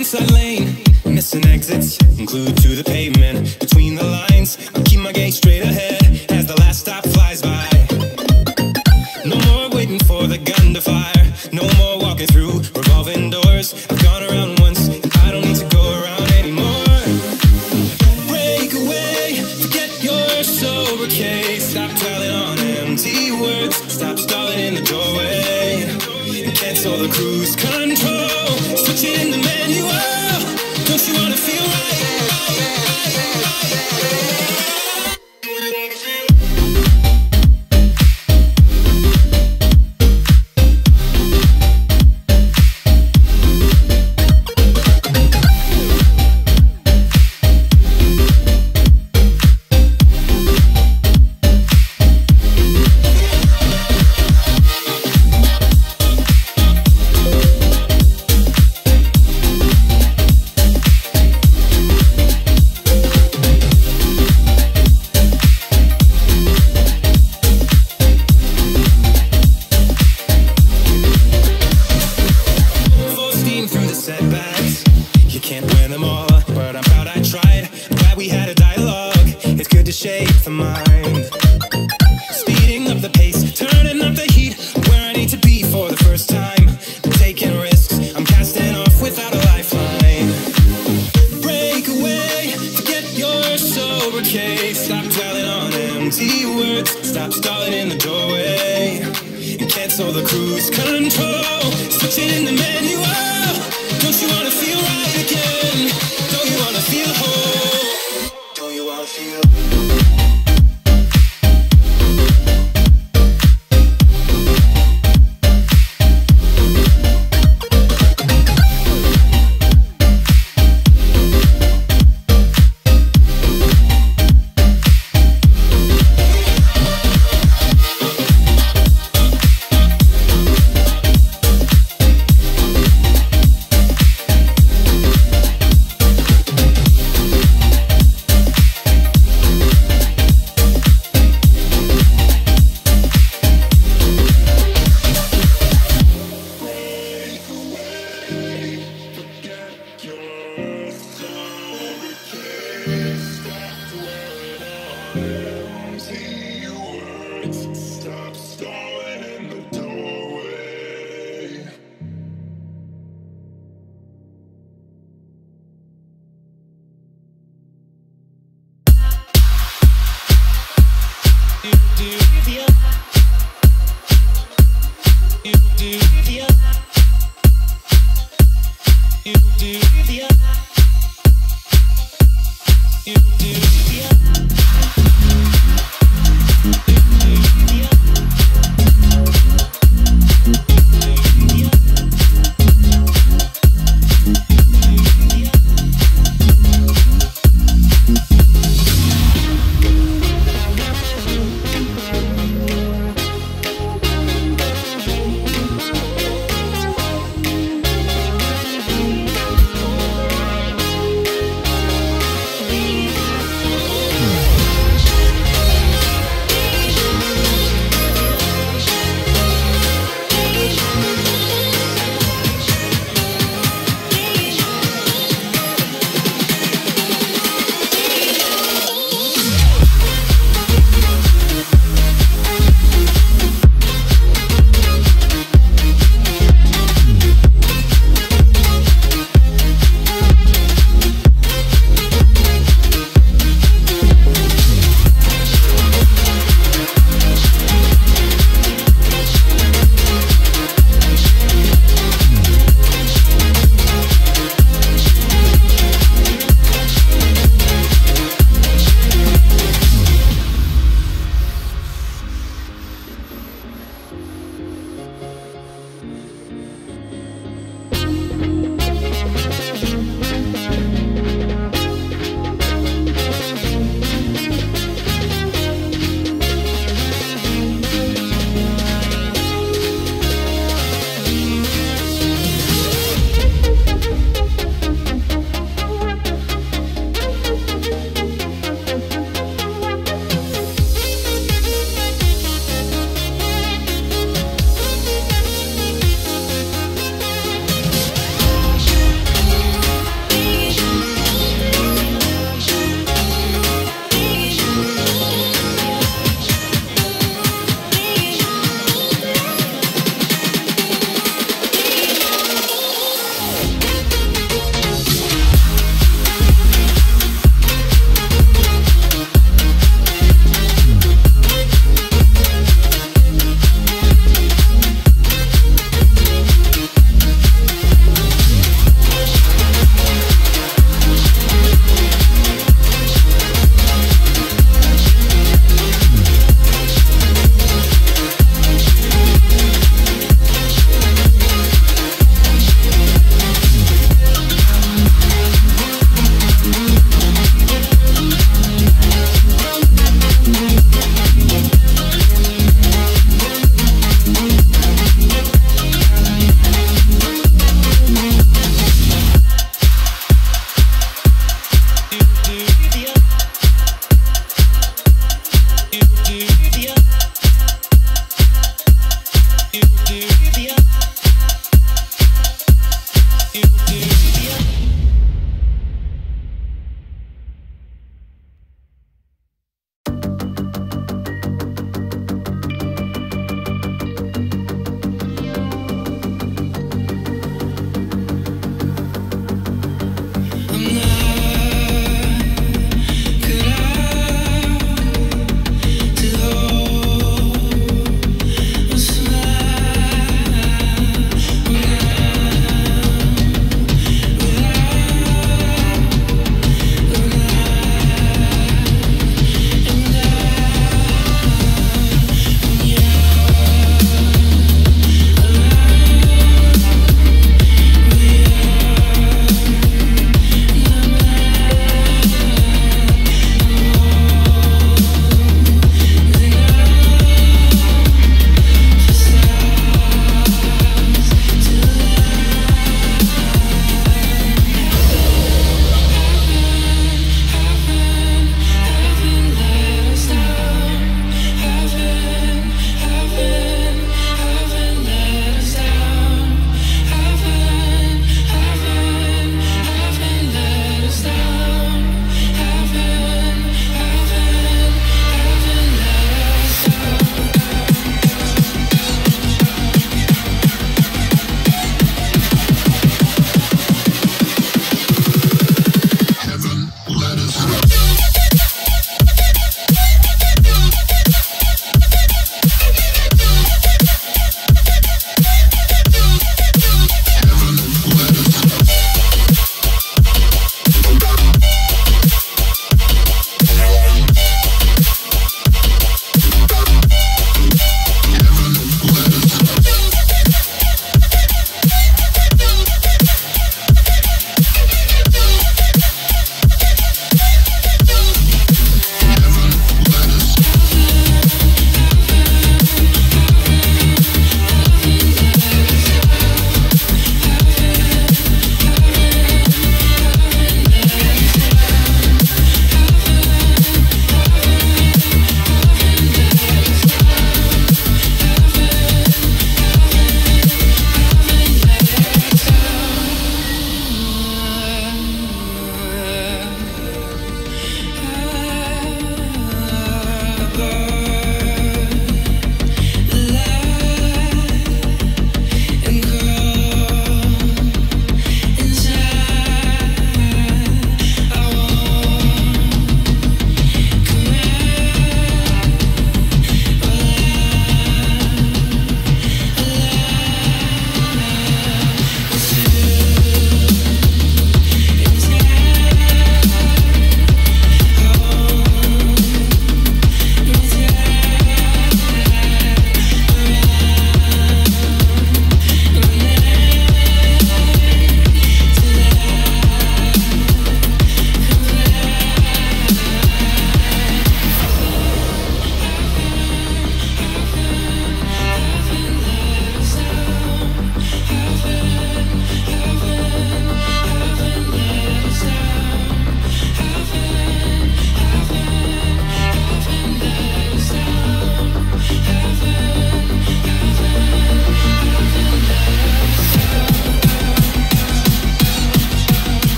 inside lane, missing exits, glued to the pavement. Between the lines, I'll keep my gaze straight ahead as the last stop flies by. No more waiting for the gun to fire, no more walking through revolving doors. I've gone around once, and I don't need to go around anymore. Break away, forget your sober case. Stop dwelling on empty words, stop stalling in the doorway, and cancel the cruise control. Switch it in the manual, don't you wanna feel right? Setbacks, you can't win them all, but I'm proud I tried. I'm glad we had a dialogue, it's good to shape the mind. Speeding up the pace, turning up the heat, where I need to be for the first time. I'm taking risks, I'm casting off without a lifeline. Break away, forget your sober case. Stop dwelling on empty words, stop stalling in the doorway, and cancel the cruise control. Switch it in the manual, don't you wanna feel right again? Don't you wanna feel whole? Don't you wanna feel?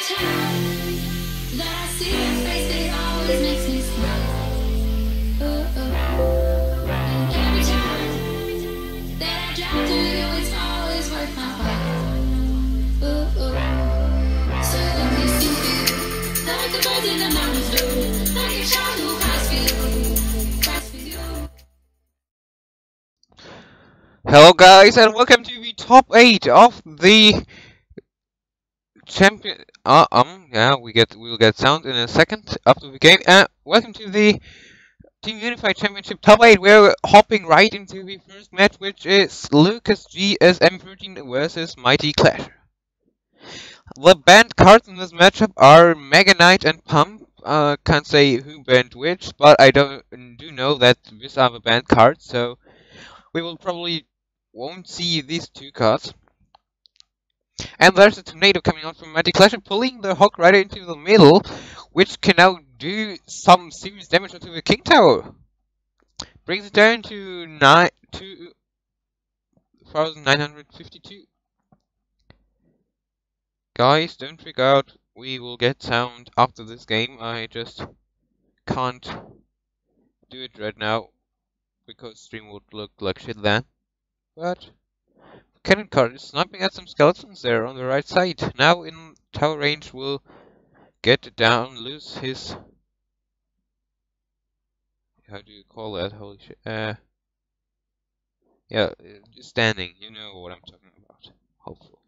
every time that I see your face, it always makes me smile. And every time that I drive through you, it's always worth my while. So let me see you, like the birds in the mountains do, like a child who cries for you, cries for you. Hello guys and welcome to the top 8 of the champion yeah, we'll get sound in a second after the game. Welcome to the Team Unified Championship top 8. We're hopping right into the first match, which is Lucas GSM13 versus Mighty Clash. The banned cards in this matchup are Mega Knight and Pump. Can't say who banned which, but I do know that these are the banned cards, so we will probably won't see these two cards. And there's a tornado coming out from Mighty Clash, pulling the Hawk Rider into the middle, which can now do some serious damage onto the King Tower. Brings it down to 2,952. Guys, don't freak out. We will get sound after this game. I just can't do it right now because stream would look like shit then. But Cannon card is sniping at some skeletons there on the right side. Now in tower range will get down, lose his... How do you call that? Holy shit. Yeah, standing. You know what I'm talking about. Hopefully.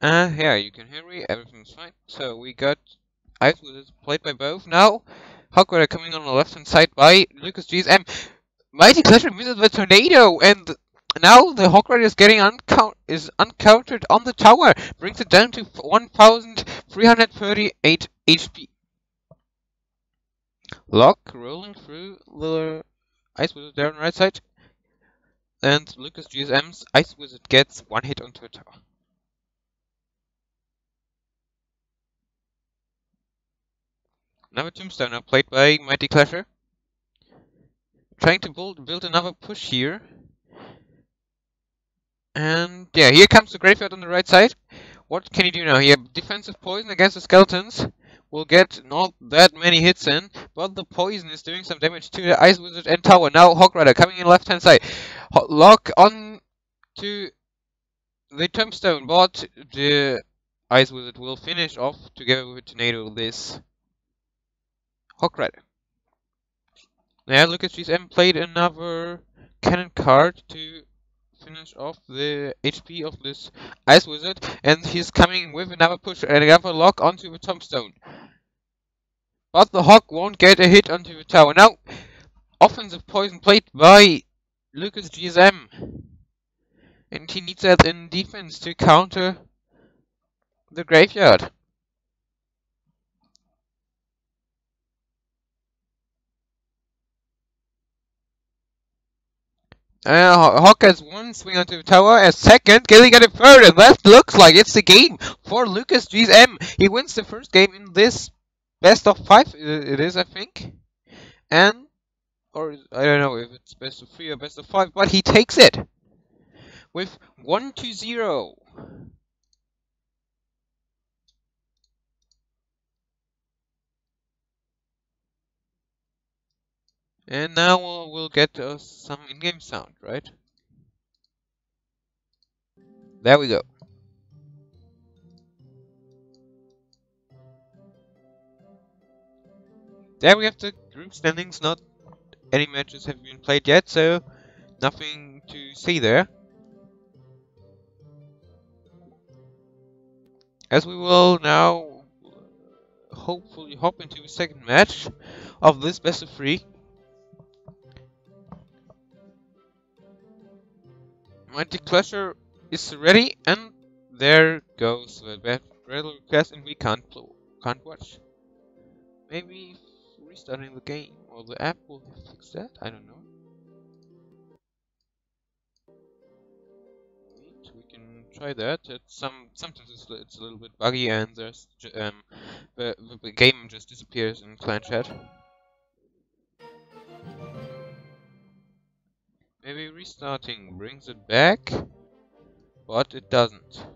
Yeah, you can hear me. Everything's fine. So we got Ice Wizards played by both. Now Hawk Rider coming on the left hand side by Lucas GSM. Mighty Clash misses the tornado, and now the Hawk Rider is getting uncountered on the tower. Brings it down to 1,338 HP. Lock rolling through the Ice Wizard there on the right side. And Lucas GSM's Ice Wizard gets one hit onto a tower. Another Tombstone now played by Mighty Clasher. Trying to build another push here. And yeah, here comes the Graveyard on the right side. What can he do now? He has defensive poison against the skeletons. Will get not that many hits in, but the poison is doing some damage to the Ice Wizard and tower. Now Hawk Rider coming in left hand side. Lock on to the Tombstone, but the Ice Wizard will finish off together with Tornado this Hawk Rider. Now Lucas GSM played another cannon card to finish off the HP of this Ice Wizard, and he's coming with another push and another lock onto the Tombstone. But the Hawk won't get a hit onto the tower. Now, offensive poison played by Lucas GSM. And he needs that in defense to counter the Graveyard. Hawk has one swing onto the tower, a second, getting at a third, and that looks like it's the game for Lucas GSM. He wins the first game in this best of 5, it is, I think. And, or I don't know if it's best of 3 or best of 5, but he takes it with 1-0. And now we'll get some in-game sound, right? There we go. There we have the group standings. Not any matches have been played yet, so nothing to see there. As we will now hopefully hop into the second match of this best of 3. Mighty Clasher is ready, and there goes the battle request, and we can't watch. Maybe restarting the game or the app will fix that. I don't know. We can try that. Sometimes it's a little bit buggy, and there's the game just disappears in clan chat. Maybe restarting brings it back, but it doesn't.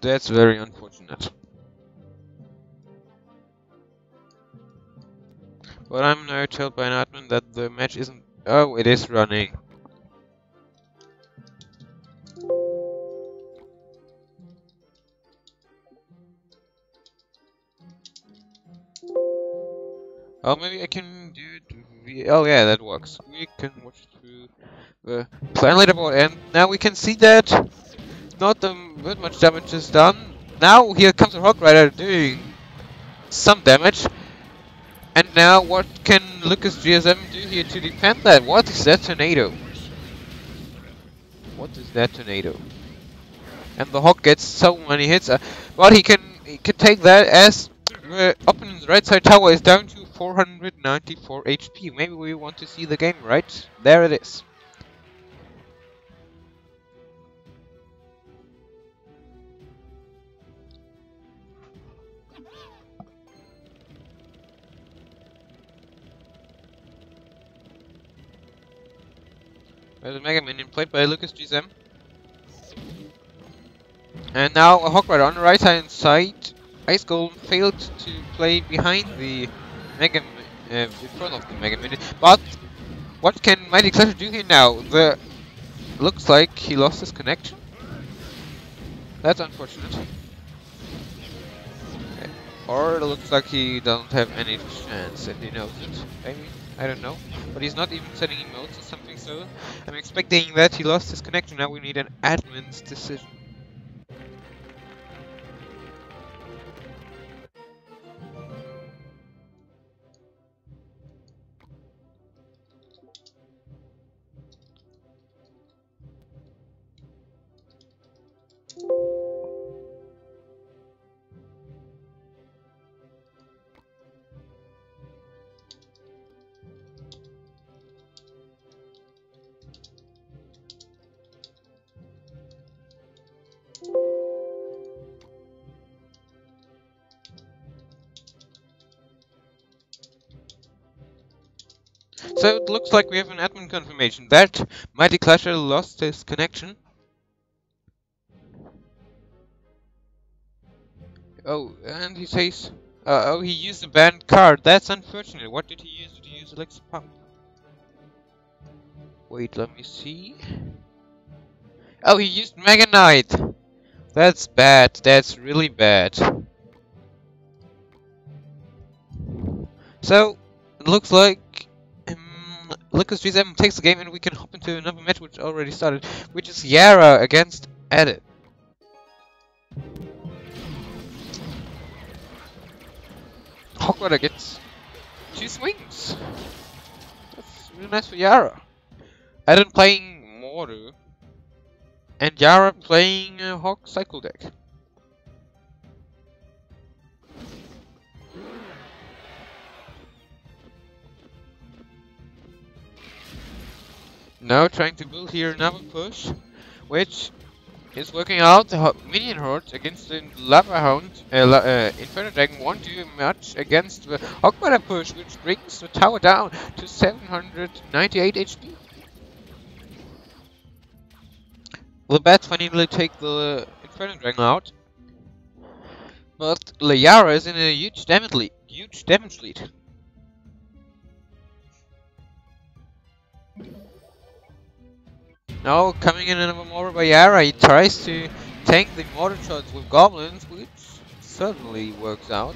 That's very unfortunate. But I'm now told by an admin that the match isn't... Oh, it is running. Oh, maybe I can do it. Oh, yeah, that works. We can watch through the plan leaderboard, and now we can see that not that much damage is done. Now here comes a Hog Rider doing some damage. And now what can Lucas GSM do here to defend that? What is that tornado? What is that tornado? And the Hog gets so many hits, but he can take that as the opponent's right side tower is down to 494 HP. Maybe we want to see the game, right? There it is. There's a Mega Minion played by Lucas GSM. And now a Hog Rider on the right hand side. Ice Golem failed to play behind the Mega in front of the Mega Minion. But what can Mighty Clasher do here now? Looks like he lost his connection. That's unfortunate. Or it looks like he doesn't have any chance and he knows it. Maybe. I don't know. But he's not even sending emotes or something, so I'm expecting that he lost his connection. Now we need an admin's decision. So it looks like we have an admin confirmation that Mighty Clasher lost his connection. Oh, and he says, oh, he used a banned card. That's unfortunate. What did he use? Did he use Elixir Pump? Wait, let me see. Oh, he used Mega Knight. That's bad. That's really bad. So it looks like Lucas GSM takes the game, and we can hop into another match which already started, which is Yara against Edit. Hog Rider gets 2 swings. That's really nice for Yara. Eden playing Moru, and Yara playing Hog Cycle deck. Now trying to build here another push, which is working out. The Minion Horde against the Lava Hound, Inferno Dragon won't do much against the Hog Rider push, which brings the tower down to 798 HP. The Bat finally take the Inferno Dragon out, but Yara is in a huge damage lead. Now coming in another Mortar by Yara, he tries to tank the mortar shots with goblins, which certainly works out.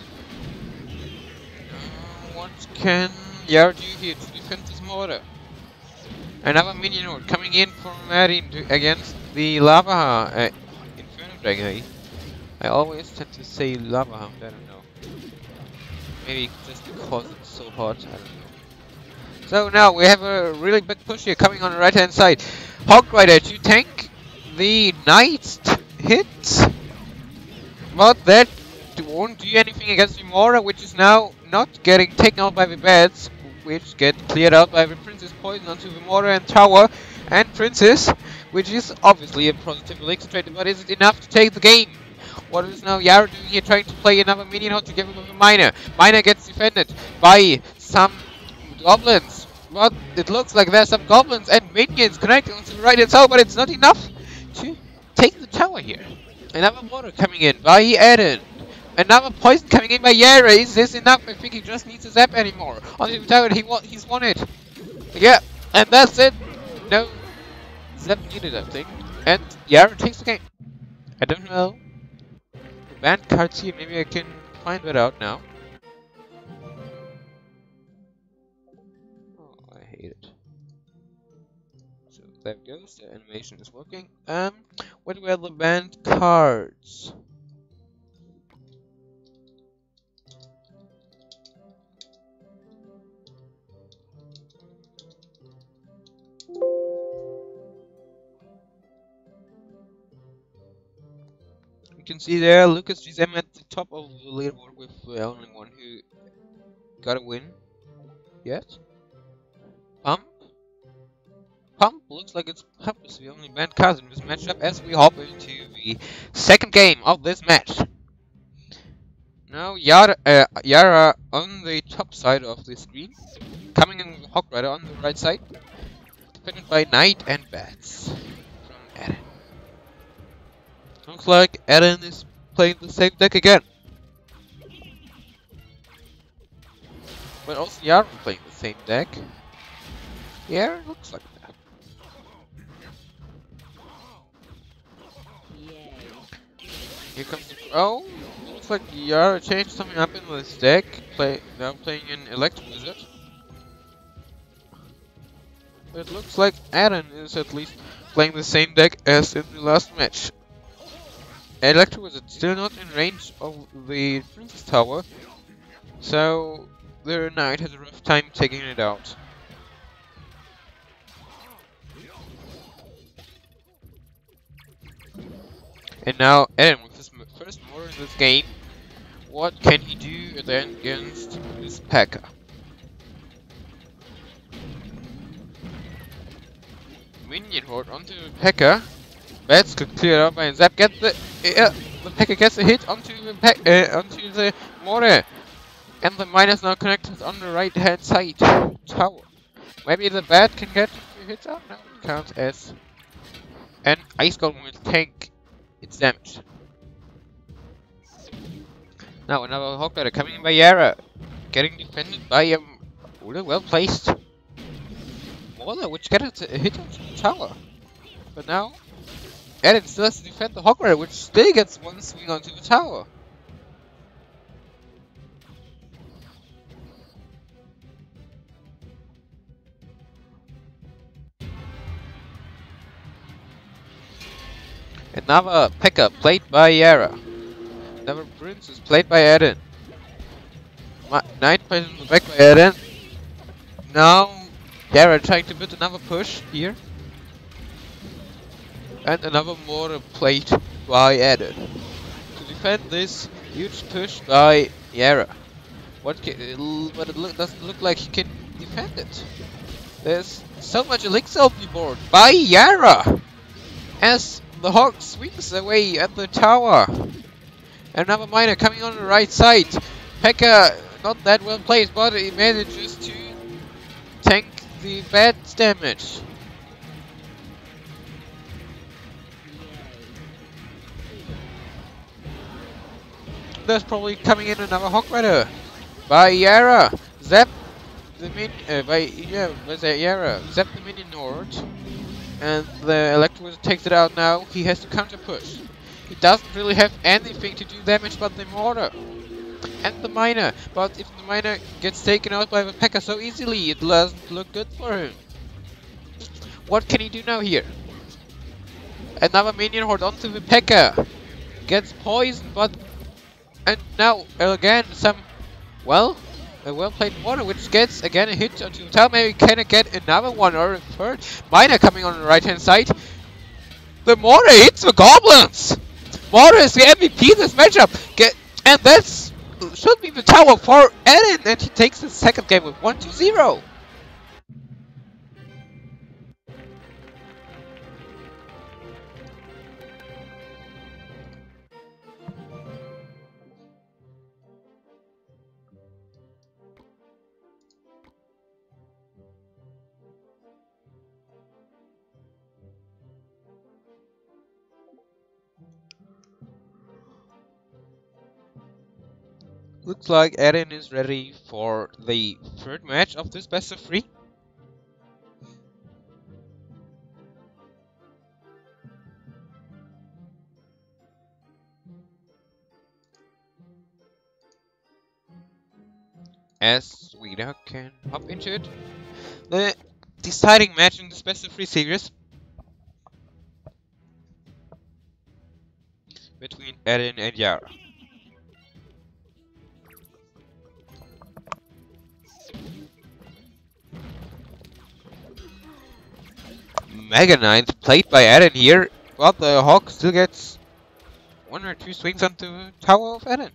What can Yara do here to defend this mortar? Another minion horde coming in from Marin against the Lava Inferno Dragon. I always tend to say Lava Hound, I don't know. Maybe just because it's so hot, I don't know. So now we have a really big push here coming on the right hand side. Hog Rider to tank the Knight's hits, but that won't do anything against the Mortar, which is now not getting taken out by the bats, which get cleared out by the Princess Poison onto the Mortar and Tower and Princess, which is obviously a positive elixir trade, but is it enough to take the game? What is now Yara doing here, trying to play another minion horde together with a Miner? Miner gets defended by some goblins. But it looks like there's some goblins and minions connecting onto the right hand side, but it's not enough to take the tower here. Another water coming in by Eden. Another poison coming in by Yara. Is this enough? I think he just needs a zap anymore. Onto the tower, he's won it. Yeah, and that's it. No zap needed, I think. And Yara takes the game. I don't know. The band cards here, maybe I can find that out now. Oh, I hate it. So there it goes, the animation is working. What were the band cards? You can see there Lucas GZM at the top of the leaderboard with the only one who got a win yet. Pump looks like it's Pump is the only band card in this matchup as we hop into the second game of this match. Now Yara on the top side of the screen, coming in with Hawk Rider on the right side, defended by Knight and Bats from Eden. Looks like Eden is playing the same deck again. But also Yara playing the same deck. Yeah, it looks like that. Here comes the... Oh! Looks like Yara changed something up in this deck. Now playing an Electric Wizard. But it looks like Eden is at least playing the same deck as in the last match. Electric Wizard still not in range of the Princess Tower, so the Knight has a rough time taking it out. And now Eden with his first mortar in this game. What can he do then against this P.E.K.K.A? Minion horde onto the P.E.K.K.A. Bats could clear out by Zap. Get the P.E.K.K.A gets a hit onto the mortar, and the miner's now connected on the right hand side tower. Maybe the bat can get a few hits out. No, it counts as an Ice Golem will tank its damage. Now another Hawk Rider coming in by Yara, getting defended by a really well placed Waller, which gets a hit onto the tower. But now Eden still has to defend the Hawk Rider, which still gets one swing onto the tower. Another P.E.K.K.A played by Yara. Another Princess played by Eden. Knight played in the back by Eden. Now Yara trying to build another push here. And another mortar played by Eden. To defend this huge push by Yara. But it doesn't look like he can defend it. There's so much elixir on the board by Yara. As the Hawk swings away at the tower. Another miner coming on the right side. P.E.K.K.A not that well placed, but he manages to tank the bat's damage. There's probably coming in another Hawk Rider by Yara. Zap the Yara. Zap the minion horde. And the Electric Wizard takes it out now. He has to counter push. He doesn't really have anything to do damage but the mortar. And the miner. But if the miner gets taken out by the P.E.K.K.A so easily, it doesn't look good for him. What can he do now here? Another minion horde onto the P.E.K.K.A. Gets poisoned, but... And now, again, a well-played mortar, which gets, again, a hit onto the tower. Maybe can it get another one or a third? Miner coming on the right-hand side. The mortar hits the goblins! Mortar is the MVP this matchup! And that's... should be the tower for Eden, and he takes the second game with 1-0. Looks like Eren is ready for the third match of this best of 3. As we now can hop into it. The deciding match in this best of 3 series between Eren and Yara. Mega Knight played by Eren here, but the Hawk still gets 1 or 2 swings onto the Tower of Eren.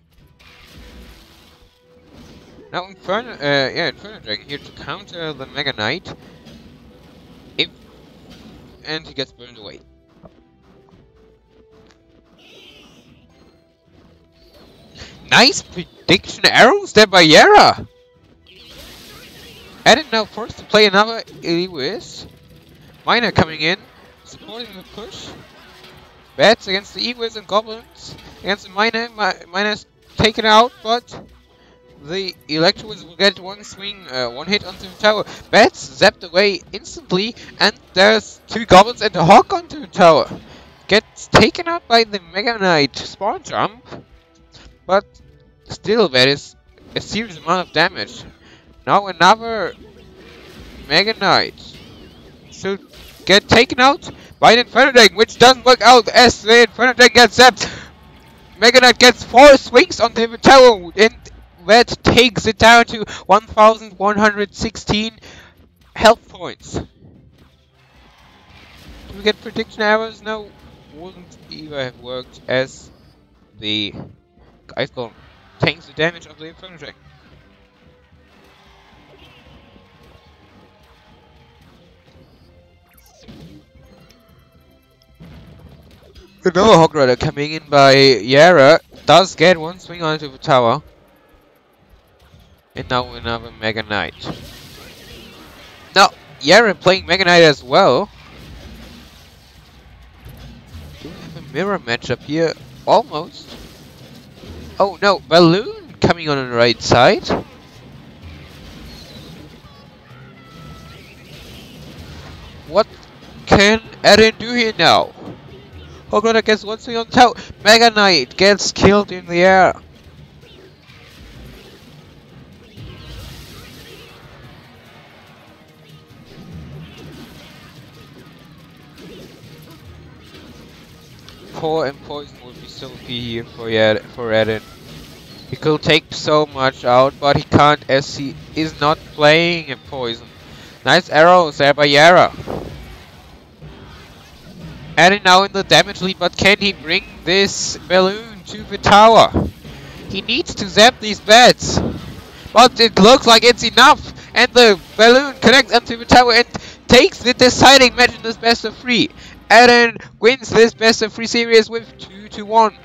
Now Inferno Dragon here to counter the Mega Knight, and he gets burned away. Nice prediction arrows there by Yara! Eren now forced to play another Ewis. Miner coming in, supporting the push. Bats against the Ewis and Goblins. Against the Miner. Miner's taken out, but the Electrowizard will get 1 swing, 1 hit onto the tower. Bats zapped away instantly, and there's 2 Goblins and a Hawk onto the tower. Gets taken out by the Mega Knight spawn jump, but still that is a serious amount of damage. Now another Mega Knight should get taken out by the Inferno Dragon, which doesn't work out as the Inferno Dragon gets zapped. Mega Knight gets 4 swings onto the tower, and that takes it down to 1,116 health points. Do we get prediction arrows? No, wouldn't either have worked, as the Ice Golem tanks the damage of the Inferno Dragon. Another Hog Rider coming in by Yara does get 1 swing onto the tower. And now another Mega Knight. Now, Yara playing Mega Knight as well. Do we have a mirror matchup here? Almost. Oh no, Balloon coming on the right side. What can Eren do here now? Hog Rider gets 1 swing on the tower. Mega Knight gets killed in the air. Poor and Poison would be so key here for Eren. He could take so much out, but he can't as he is not playing a Poison. Nice arrows there by Yara. Eren now in the damage lead, but can he bring this balloon to the tower? He needs to zap these bats. But it looks like it's enough, and the balloon connects onto the tower and takes the deciding match in this best of 3. Eren wins this best of 3 series with 2-1.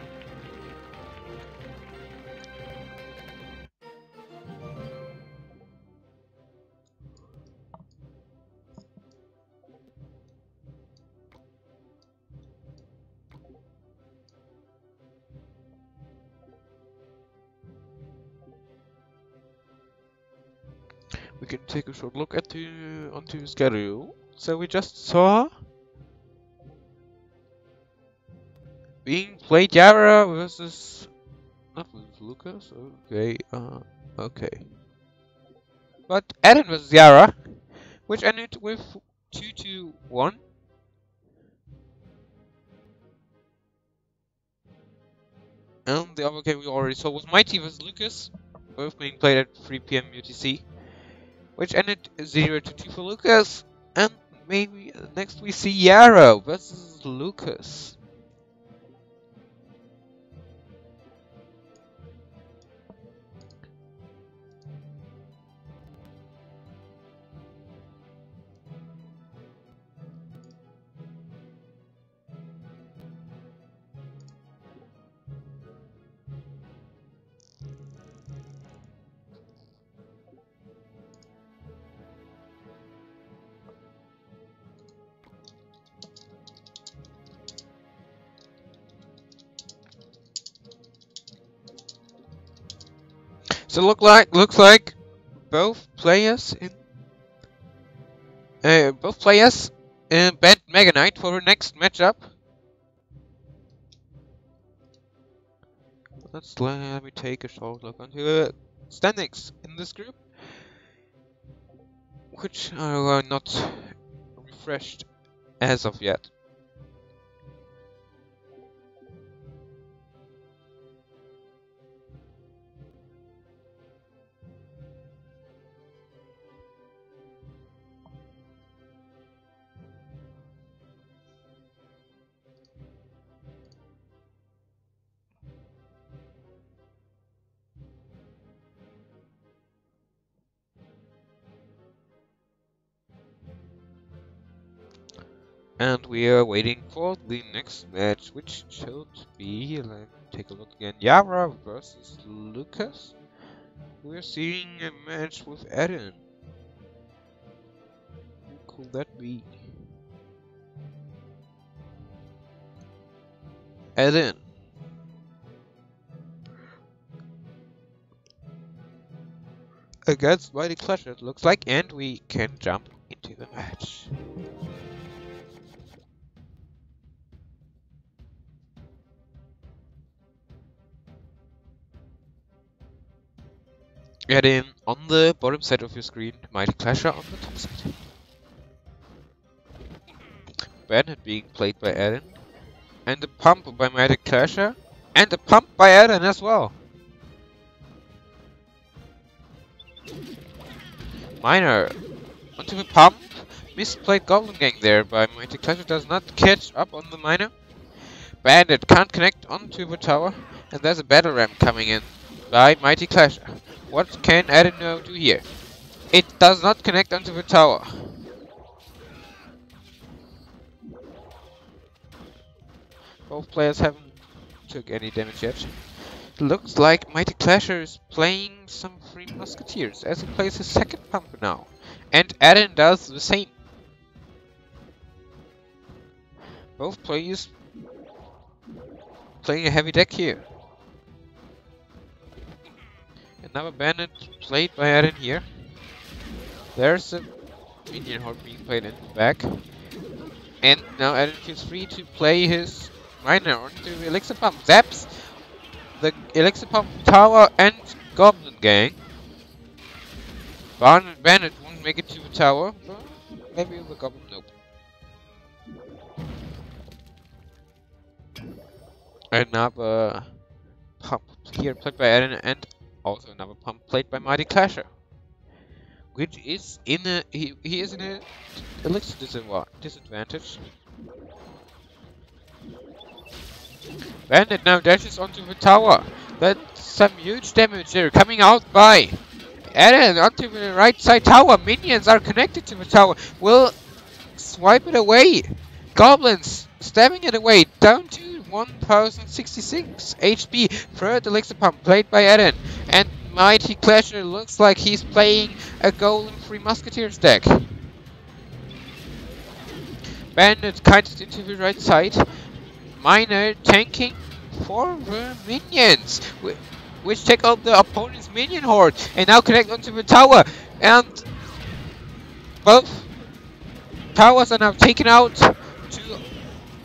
We can take a short look at onto the schedule. So we just saw being played Yara versus not with Lucas. Okay, okay. But Eren versus Yara, which ended with 2-1. And the other game we already saw was Mighty vs Lucas, both being played at 3 PM UTC, which ended 0-2 for Lucas. And maybe next we see Yara versus Lucas. So looks like both players banned Mega Knight for her next matchup. Let me take a short look onto the standings in this group, which are not refreshed as of yet. And we are waiting for the next match, which should be, let me take a look again, Yara versus Lucas. We're seeing a match with Eden. Who could that be? Eden. Against Mighty Clash, it looks like, and we can jump into the match. Eden on the bottom side of your screen, Mighty Clasher on the top side. Bandit being played by Eden, and a pump by Mighty Clasher, and a pump by Eden as well. Miner onto the pump, misplayed Goblin Gang there by Mighty Clasher, does not catch up on the Miner. Bandit can't connect onto the tower, and there's a battle ram coming in by Mighty Clasher. What can Eden do here? It does not connect onto the tower. Both players haven't took any damage yet. Looks like Mighty Clasher is playing some Three Musketeers as he plays his second pump now. And Eden does the same. Both players playing a heavy deck here. Another bandit played by Eden here. There's a minion horde being played in the back. And now Eden feels free to play his miner onto the Elixir Pump. Zaps the Elixir Pump tower and Goblin Gang. Bandit won't make it to the tower, but maybe the Goblin, nope. Another pump here played by Eden, and also another pump played by Mighty Clasher, which is in a he is in a elixir disadvantage. Bandit now dashes onto the tower. That's some huge damage there coming out by Eden onto the right side tower. Minions are connected to the tower. Will swipe it away. Goblins stabbing it away down to 1066 HP. Third elixir pump played by Eden, and Mighty Clasher looks like he's playing a Golem Three Musketeers deck. Bandit kited into the right side. Miner tanking for the minions, which take out the opponent's minion horde and now connect onto the tower. And both towers are now taken out to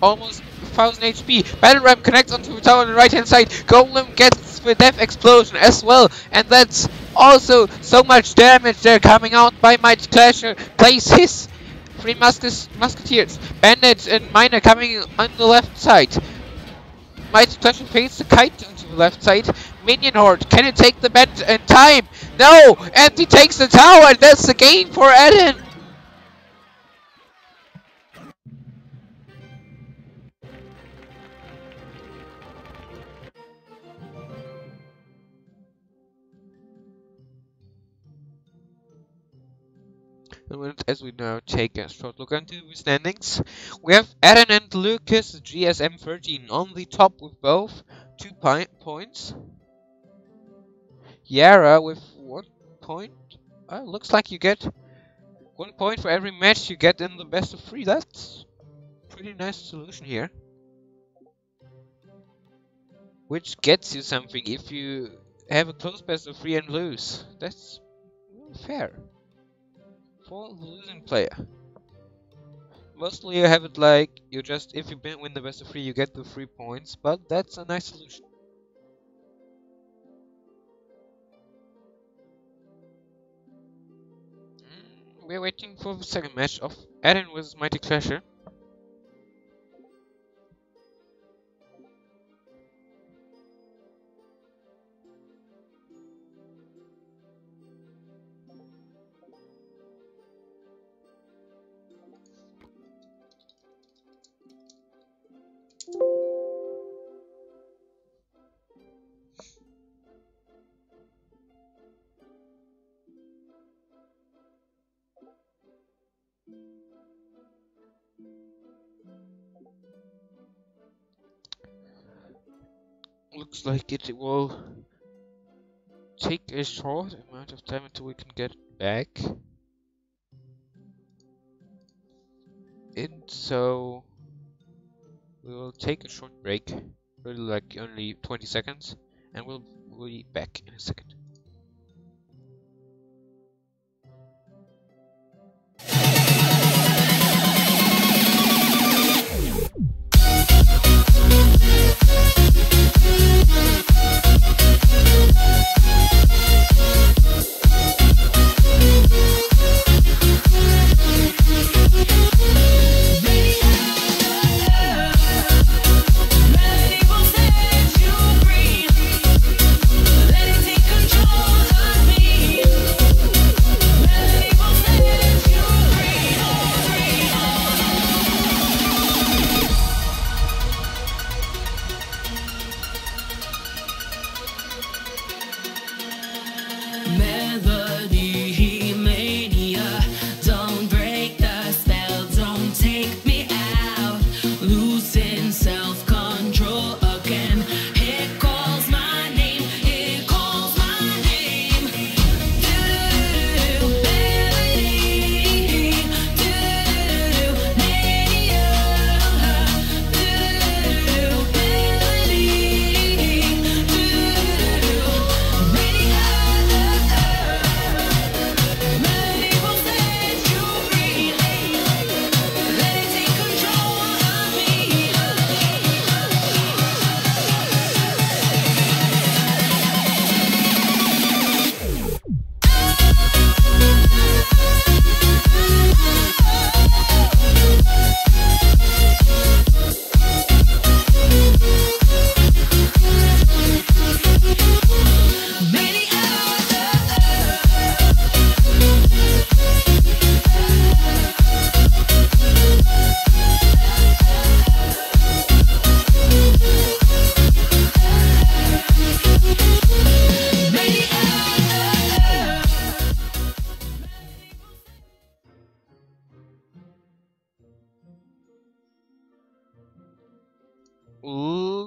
almost 1000 HP. Battle Ram connects onto the tower on the right hand side. Golem gets the death explosion as well, and that's also so much damage there coming out by Mighty Clasher. Plays his Three Musketeers. Bandit and Miner coming on the left side. Mighty Clasher paints the kite onto the left side. Minion horde, can it take the Bandit in time? No! And he takes the tower, and that's the gain for Eden. As we now take a short look into the standings, we have Eden and Lucas GSM 13 on the top with both 2 points. Yara with 1 point. Looks like you get 1 point for every match you get in the best of 3. That's a pretty nice solution here, which gets you something if you have a close best of 3 and lose. That's fair for the losing player. Mostly you have it like you just, if you win the best of 3, you get the 3 points, but that's a nice solution. We're waiting for the second match of Eden vs Mighty Clasher. Looks like it will take a short amount of time until we can get back. And so we will take a short break, really like only 20 seconds, and we'll be back in a second.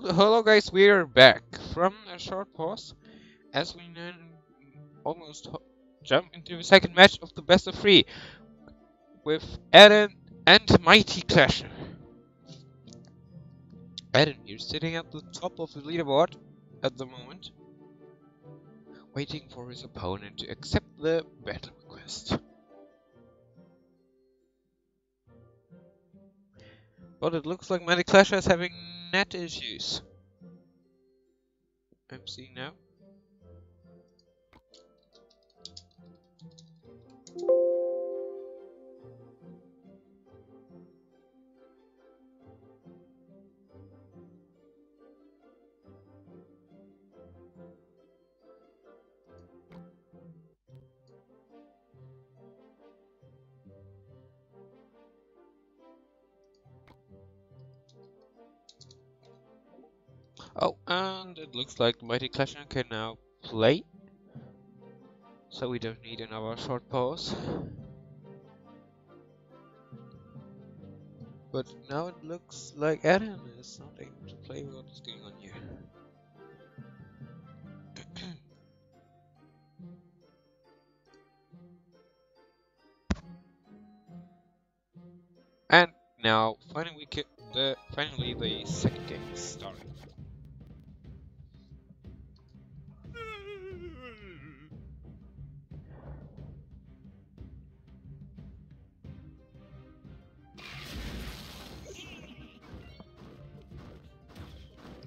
Hello guys, we're back from a short pause as we now almost jump into the second match of the best of 3 with Eden and Mighty Clasher. Eden here sitting at the top of the leaderboard at the moment, waiting for his opponent to accept the battle request. But it looks like Mighty Clasher is having net issues. I'm seeing now. Oh, and it looks like Mighty Clasher can now play, so we don't need another short pause. But now it looks like Eden is not able to play. What is going on here? And now finally the second game is starting.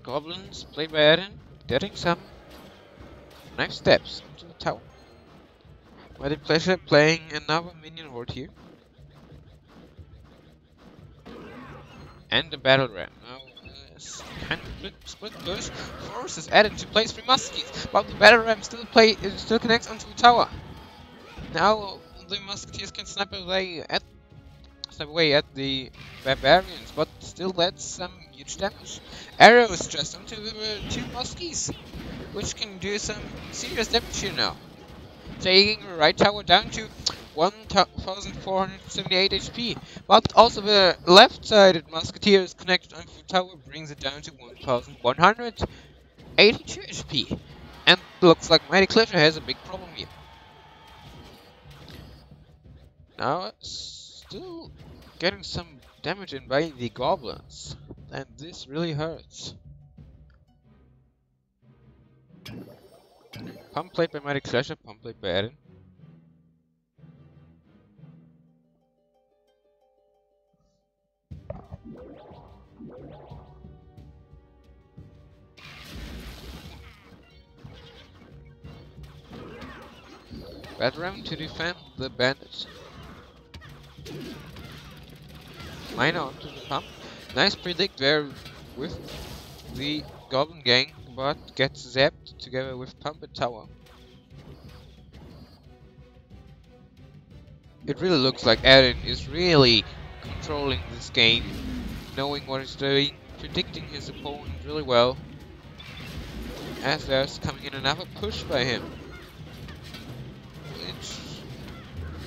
goblins, played by Eden, getting some nice steps into the tower. Mighty Pleasure playing another minion horde here. And the battle ram. Now, kind of split push forces Eden to place 3 musketeers, but the battle ram still connects onto the tower. Now the musketeers can snipe away at the barbarians, but still that's some huge damage. Arrows just onto the 2 muskies, which can do some serious damage here now. Taking the right tower down to 1478 HP, but also the left-sided musketeers connected onto the tower brings it down to 1182 HP. And looks like Mighty Pleasure has a big problem here. Now, still getting some damage in by the goblins, and this really hurts. Pump played by Mighty Pleasure, pump played by Eden. Battle ram to defend the bandits. Miner onto the pump. Nice predict there with the goblin gang, but gets zapped together with pump and tower. It really looks like Eden is really controlling this game, knowing what he's doing, predicting his opponent really well, as there's coming in another push by him.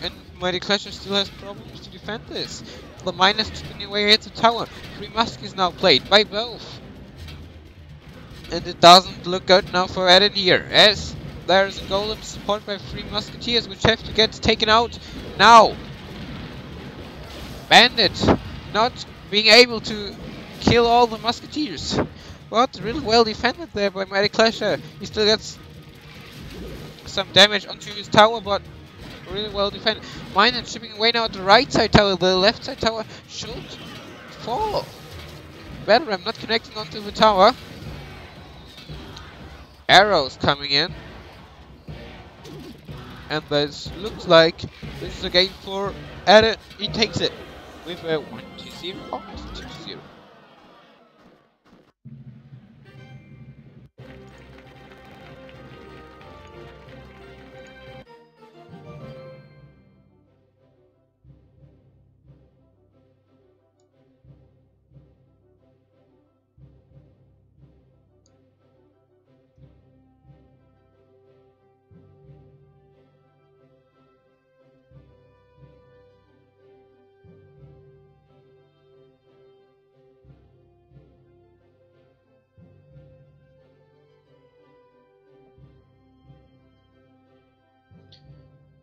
And Mighty Pleasure still has problems to defend this. The miners chipping away at the tower. 3 muskets now played by both. And it doesn't look good now for Eden here, as there's a golem supported by 3 musketeers which have to get taken out now. Bandit not being able to kill all the musketeers, but really well defended there by Mighty Pleasure. He still gets some damage onto his tower, but really well defended. Miner chipping away now at the right side tower. The left side tower should fall. Battle ram not connecting onto the tower. Arrows coming in. And this looks like this is a game for Eden. He takes it with a 1-2-0 or 2-0.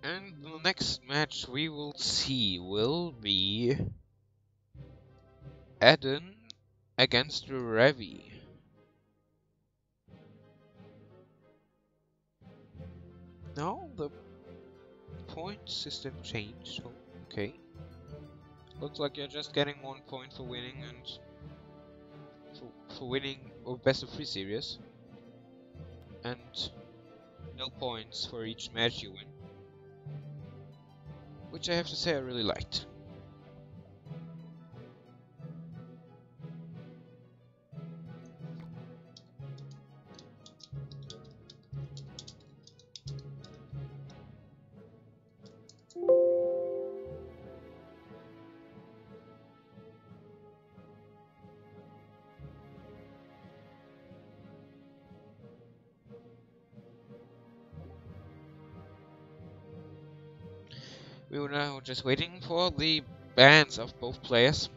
And the next match we will see will be Eden against Revi. No, the point system changed. Oh, okay. Looks like you're just getting 1 point for winning and for winning or best of 3 series. And no points for each match you win. Which I have to say I really liked. We were now just waiting for the bans of both players.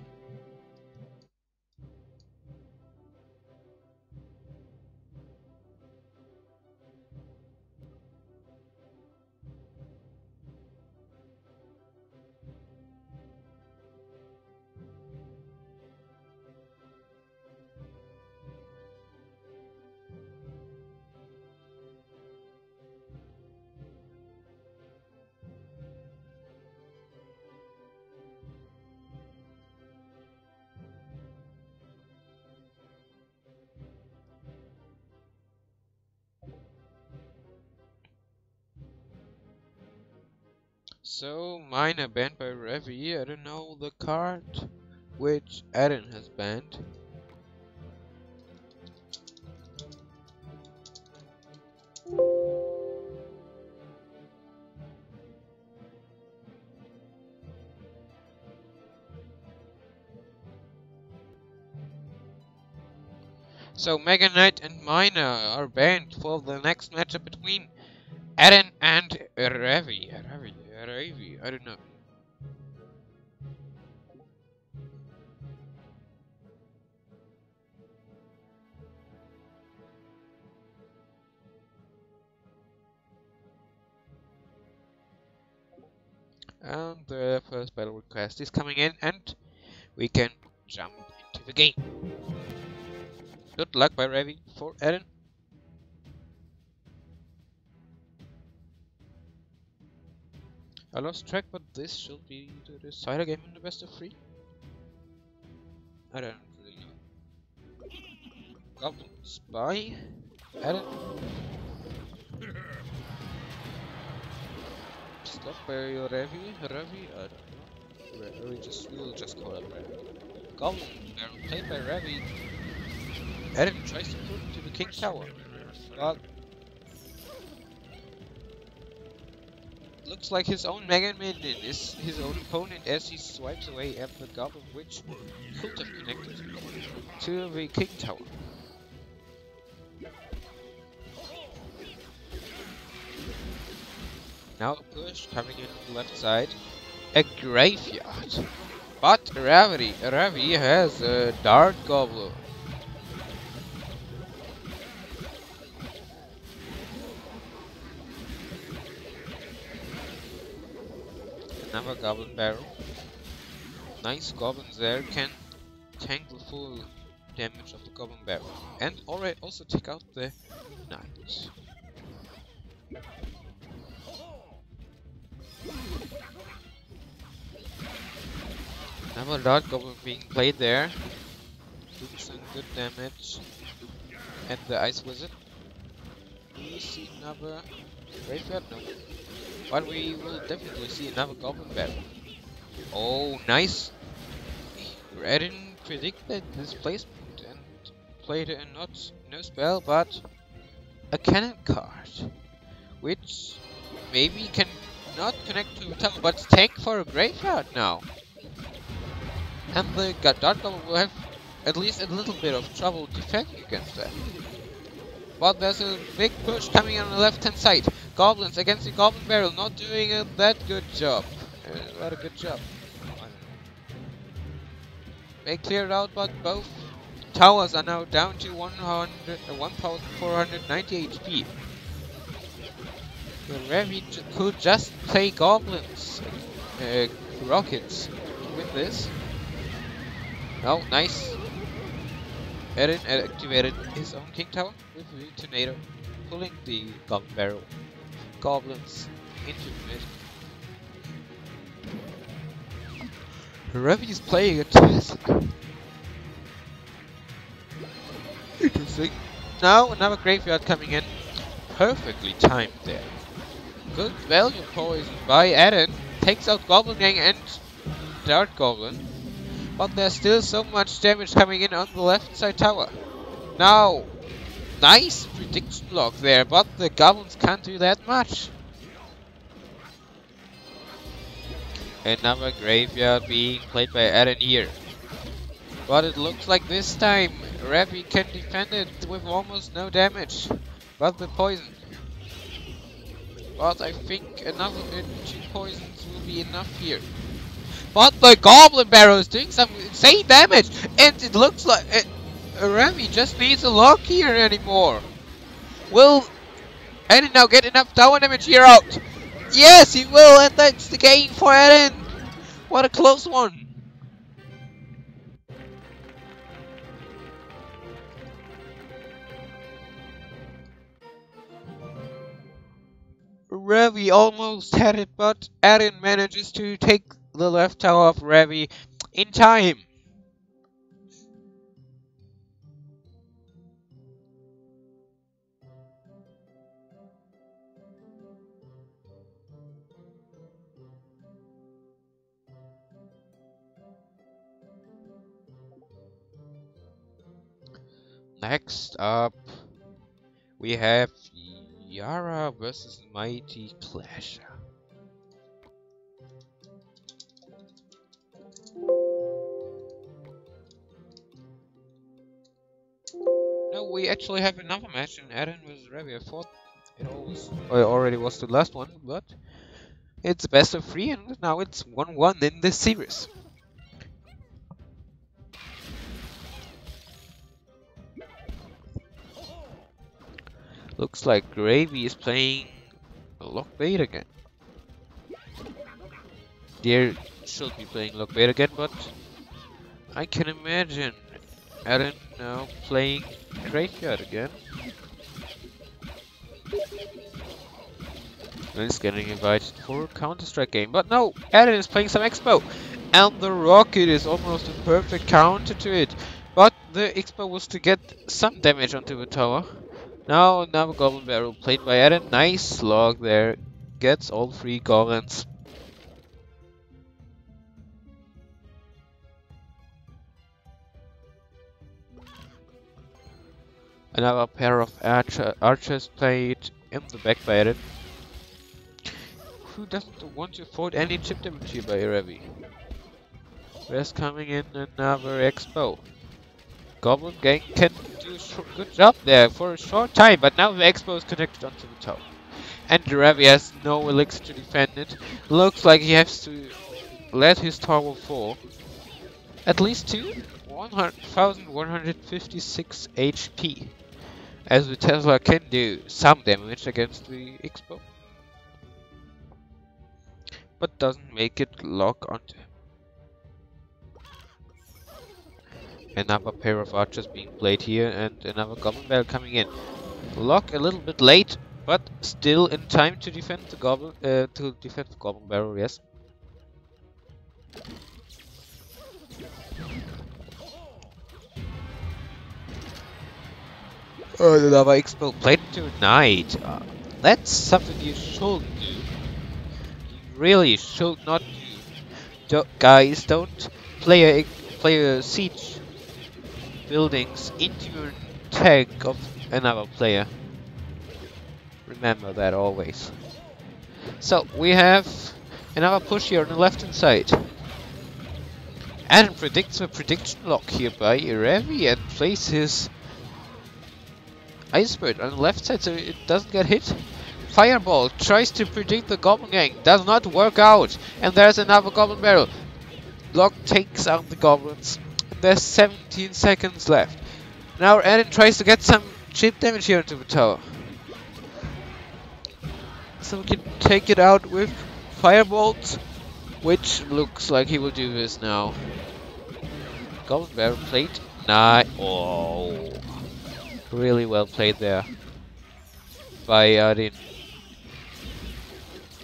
So, mine are banned by Revi. I don't know the card which Eren has banned. So Mega Knight and Mina are banned for the next matchup between Eren and Revi. Revi, I don't know. And the first battle request is coming in, and we can jump into the game. Good luck by Revi for Eren. I lost track, but this should be the decider game in the best of 3. I don't really know. Goblin Spy? Eren? Stop by Revi? Revi? I don't know. We'll just call it Revi. Goblin Barrel played by Revi. Eren tries to put him to the King Tower. But looks like his own Mega Minion is his own opponent as he swipes away at the Goblin Witch could have connected to the King Tower. Now a push coming in on the left side. A graveyard. But Revi has a Dart Goblin. Another Goblin Barrel. Nice goblins there, can tank the full damage of the Goblin Barrel. And already also take out the Knight. Another Dart Goblin being played there. Doing some good damage. And the Ice Wizard. Do we see another graveyard? No. But we will definitely see another Goblin Barrel. Oh, nice! Eren predicted this placement and played a no spell, but a cannon card, which maybe can not connect to the tower, but tank for a graveyard now. And the Dart Goblin will have at least a little bit of trouble defending against that. But there's a big push coming on the left hand side. Goblins against the Goblin Barrel, not doing that good job. Not a good job. They cleared out, but both towers are now down to 1,490 HP. The Revi could just play Goblins, Rockets to win this. Oh, nice. Eren activated his own King Tower with the Tornado, pulling the Goblin Barrel. Goblins into mid. Revi is playing a task. Interesting. Now another graveyard coming in. Perfectly timed there. Good value poison by Eren. Takes out Goblin Gang and Dart Goblin. But there's still so much damage coming in on the left side tower. Now, nice prediction block there, but the Goblins can't do that much. Another graveyard being played by Eren here. But it looks like this time Revi can defend it with almost no damage. But the poison. But I think another 2 poisons will be enough here. But the Goblin Barrel is doing some insane damage, and it looks like Revi just needs a lock here anymore. Will Eren now get enough tower damage here out? Yes, he will, and that's the gain for Eren. What a close one. Revi almost had it, but Eren manages to take the left tower of Revi in time. Next up, we have Yara versus Mighty Clash. No, we actually have another match in Eren versus Revi. I thought it already was the last one, but it's best of 3 and now it's 1-1 in this series. Looks like Gravy is playing Lockbait again. Deer should be playing Lockbait again, but I can imagine Eren now playing Graveyard again. And he's getting invited for a Counter-Strike game. But no, Eren is playing some Expo. And the Rocket is almost a perfect counter to it. But the Expo was to get some damage onto the tower. Now another Goblin Barrel played by Eren. Nice slog there. Gets all 3 goblins. Another pair of archers played in the back by Eren. Who doesn't want to afford any chip damage here by Revi? There's coming in another Expo. Goblin Gang can do a good job there for a short time, but now the Expo is connected onto the tower. And Revi has no elixir to defend it. Looks like he has to let his tower fall. At least to 1,156 HP. As the Tesla can do some damage against the Expo. But doesn't make it lock onto him. Another pair of archers being played here and another Goblin Barrel coming in. Lock a little bit late, but still in time to defend the Goblin Barrel, yes. Another Expo played tonight. That's something you shouldn't do. You really should not do. Guys, don't play a siege buildings into your tank of another player. Remember that always. So we have another push here on the left hand side. Eren predicts a prediction lock here by Revi and places Ice Bird on the left side so it doesn't get hit. Fireball tries to predict the Goblin Gang, does not work out, and there's another Goblin Barrel. Lock takes out the goblins. There's 17 seconds left. Now Eren tries to get some chip damage here into the tower. So we can take it out with Firebolt, which looks like he will do this now. Goblin Barrel played. Oh. Really well played there by Eren.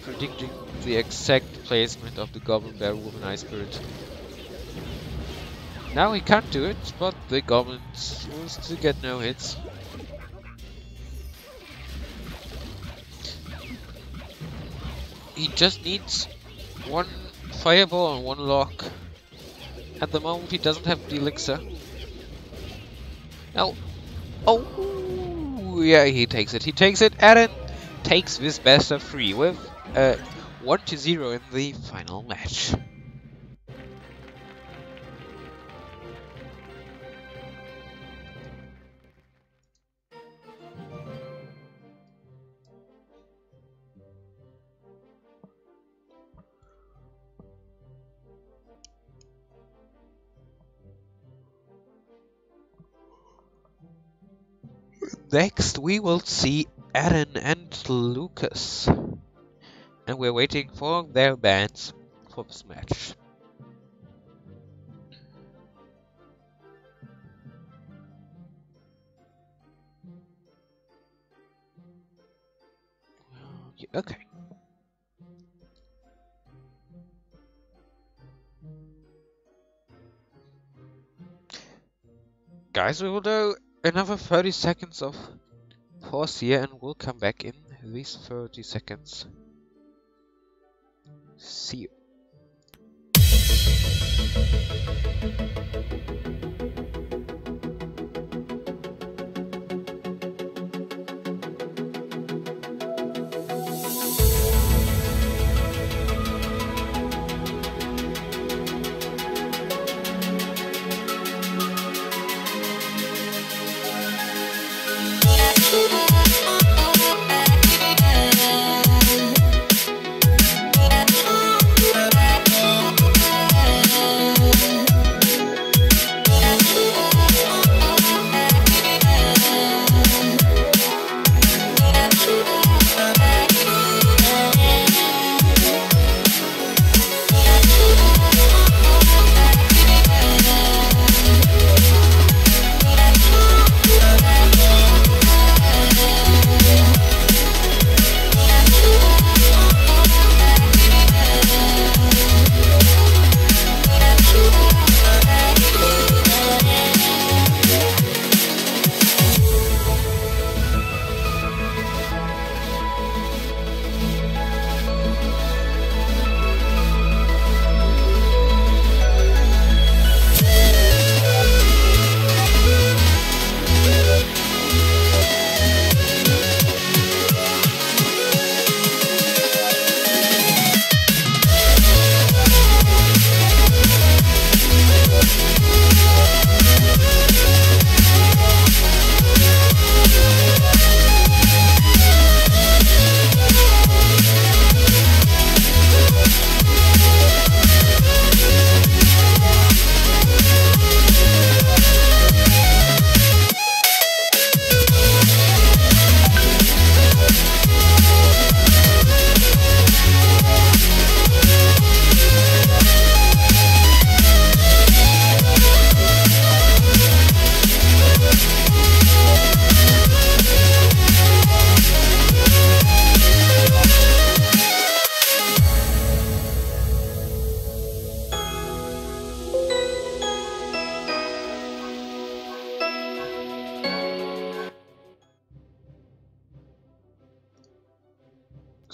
Predicting the exact placement of the Goblin Barrel with an Ice Spirit. Now he can't do it, but the goblins will still get no hits. He just needs one fireball and one lock. At the moment he doesn't have the elixir. Now, oh yeah, he takes it. He takes it. Eren takes this best of 3 with 1-0 in the final match. Next, we will see Eren and Lucas. And we're waiting for their bans for this match. Okay. Guys, we will do another 30 seconds of pause here and we'll come back in these 30 seconds. See you.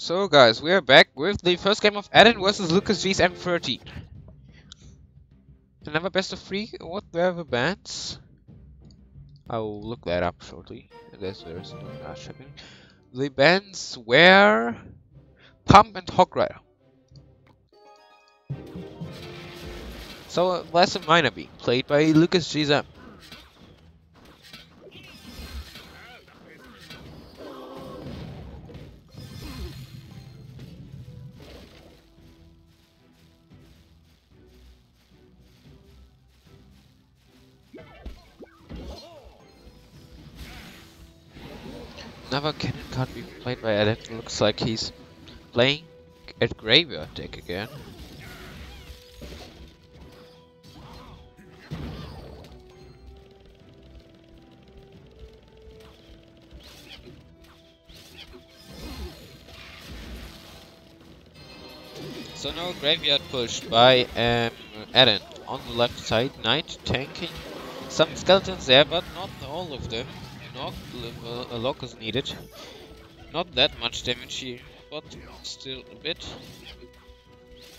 So guys, we are back with the first game of Eden versus Lucas G's M13. Another best of 3. What were the bans? I will look that up shortly. I guess there's no match happening. The bans were Pump and Hog Rider. So less a minor being played by Lucas G's M. Another cannon can't be played by Eden. Looks like he's playing at Graveyard deck again. So no Graveyard push by Eden on the left side. Knight tanking some skeletons there, but not all of them. Not a lock is needed. Not that much damage here, but still a bit.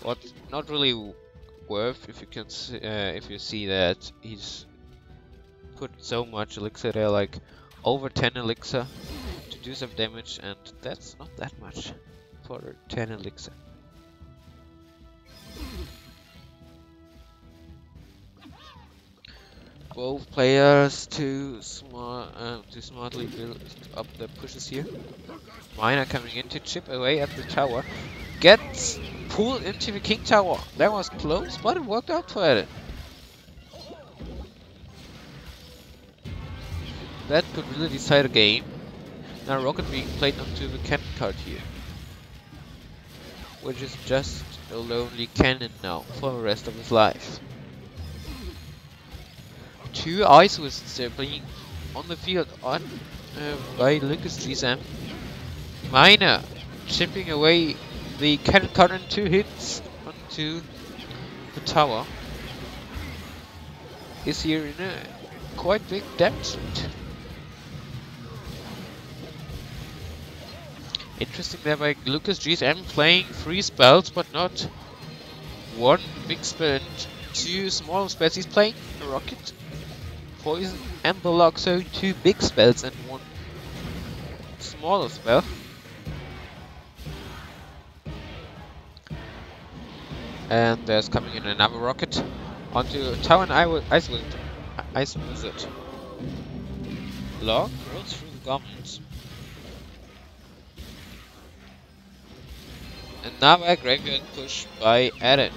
But not really worth if you can if you see that he's put so much elixir there, like over 10 elixir to do some damage, and that's not that much for 10 elixir. Both players too smartly build up their pushes here. Miner coming in to chip away at the tower. Gets pulled into the King Tower. That was close, but it worked out for Eden. That could really decide a game. Now Rocket being played onto the cannon card here, which is just a lonely cannon now for the rest of his life. 2 Ice Wizards are being on the field on by Lucas G's M. Miner chipping away the cannon card in 2 hits onto the tower. Is here in a quite big damage lead. Interesting there by Lucas G's M playing 3 spells, but not 1 big spell and 2 small spells. He's playing a Rocket, Poison and the lock, so 2 big spells and 1 smaller spell. And there's coming in another Rocket onto Tower and Ice Wizard. Lock rolls through the goblins. Another Graveyard push by Eden.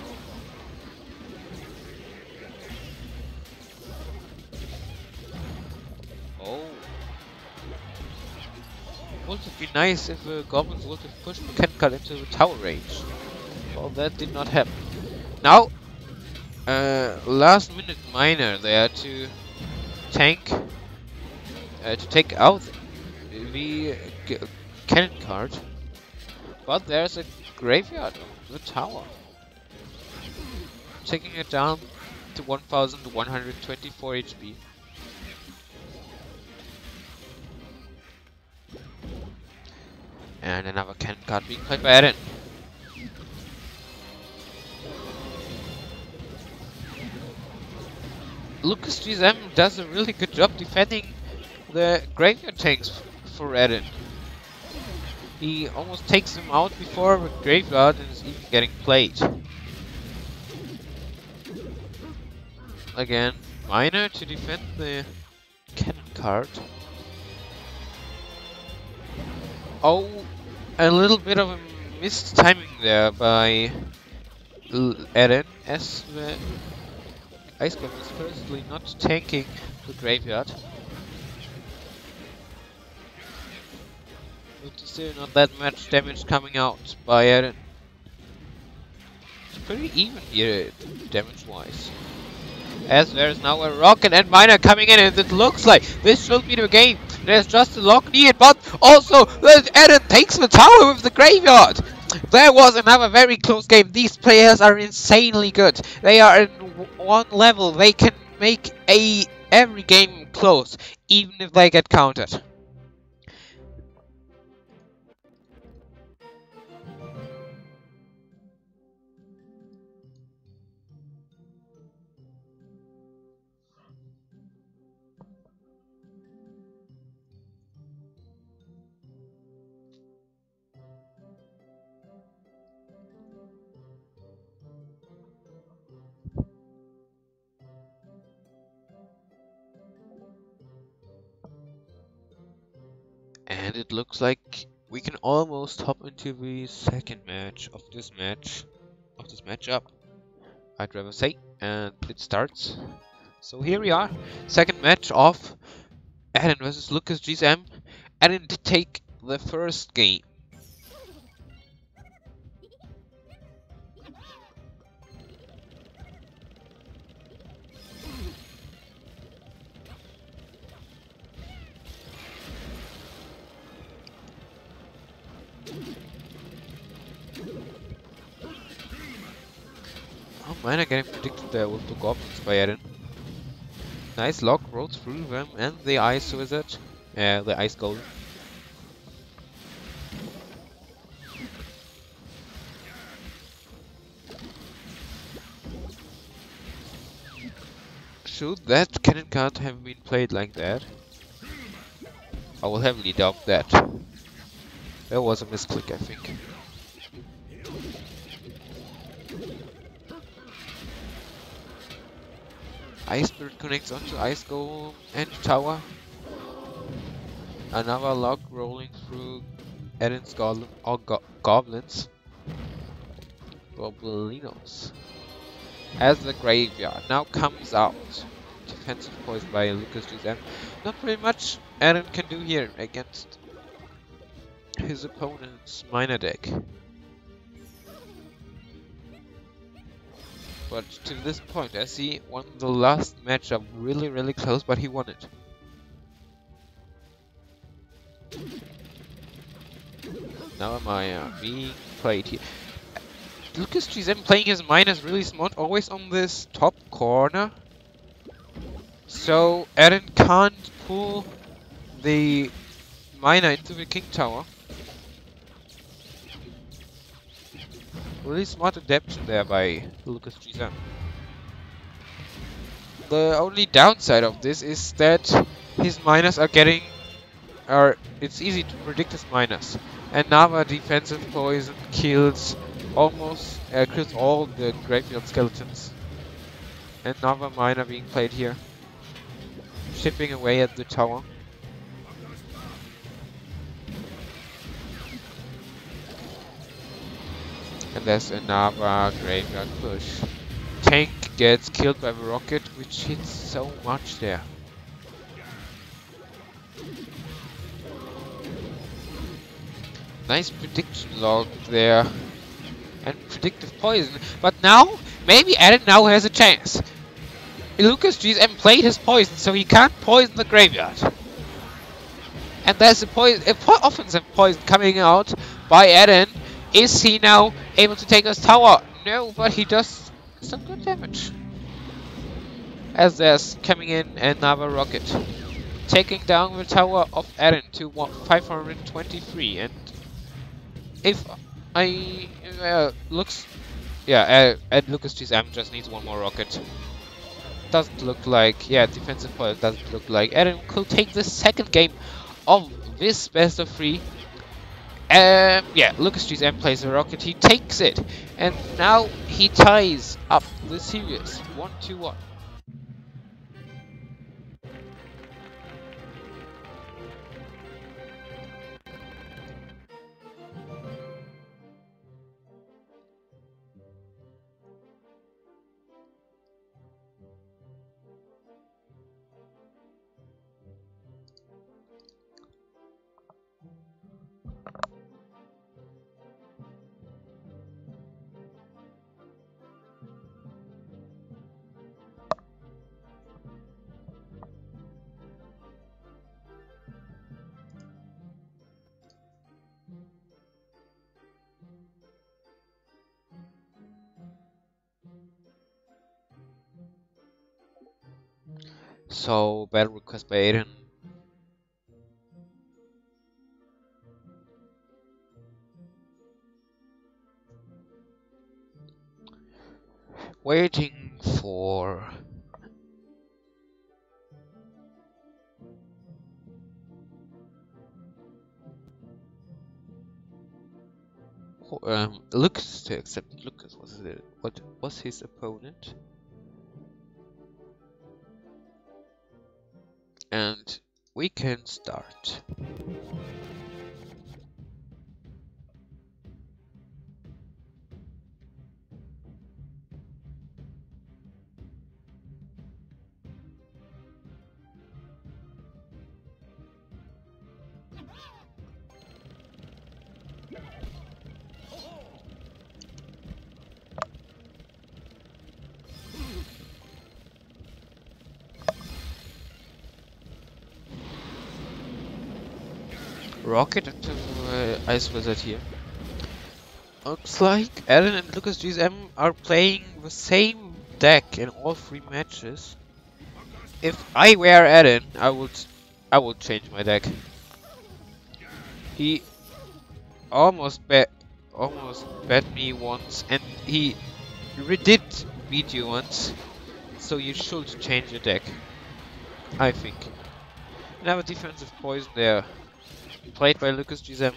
Would it be nice if the goblins would have pushed the cannon card into the tower range? Well, that did not happen. Now, last minute Miner there to tank, to take out the cannon card, but there's a Graveyard on the tower, taking it down to 1124 HP. And another cannon card being played by Eden. Lucas G's M does a really good job defending the Graveyard tanks for Eden. He almost takes them out before the Graveyard is even getting played. Again, Miner to defend the cannon card. Oh, a little bit of a missed timing there by Eden, as the Ice Goblin is firstly not tanking the Graveyard. But still not that much damage coming out by Eden. It's pretty even here, damage-wise. As there's now a Rocket and Miner coming in, and it looks like this should be the game. There's just a lock needed, but also Eden takes the tower with the Graveyard. There was another very close game. These players are insanely good. They are in one level. They can make every game close, even if they get countered. And it looks like we can almost hop into the second match of this matchup, I'd rather say, and it starts. So here we are, second match of Eden versus Lucas GSM. Eden did take the first game. Oh man, I getting predicted there with the goblins by Eden. Nice lock, rolls through them, and the ice wizard. The ice golem. Should that cannon card have been played like that? I will heavily doubt that. There was a misclick, I think. Ice Spirit connects onto Ice Golem and Tower. Another log rolling through Eden's goblins. Goblinos. As the graveyard now comes out. Defensive poison by Lucas GSM. Not very much Eden can do here against his opponent's minor deck. But to this point, as he won the last matchup really close, but he won it. Now am I being played here. Lucas GSM playing his miners really smart, always on this top corner. So Eden can't pull the miner into the king tower. Really smart adaptation there by Lucas GSM. The only downside of this is that his miners are getting... it's easy to predict his miners. Another defensive poison kills kills all the graveyard skeletons. Another miner being played here. Chipping away at the tower. And there's another graveyard push. Tank gets killed by the rocket, which hits so much there. Nice prediction log there. And predictive poison. But now, maybe Eden now has a chance. Lucas GSM played his poison, so he can't poison the graveyard. And there's a offensive poison coming out by Eden. Is he now able to take his tower? No, but he does some good damage. As there's coming in another rocket. Taking down the tower of Eden to 523. And if I... and Lucas GSM just needs one more rocket. Doesn't look like... yeah, defensive point doesn't look like Eden could take the second game of this best of 3. Yeah, Lucas GSM plays a rocket, he takes it, and now he ties up the series 1-1. So, battle request by Eden. Waiting for... Lucas to accept. Lucas what was his opponent? And we can start. rocket into Ice Wizard here. Looks like Eren and Lucas GSM are playing the same deck in all 3 matches. If I were Eren, I would change my deck. He almost bet me once, and he did beat you once, so you should change your deck, I think. Another defensive poison there, played by Lucas GSM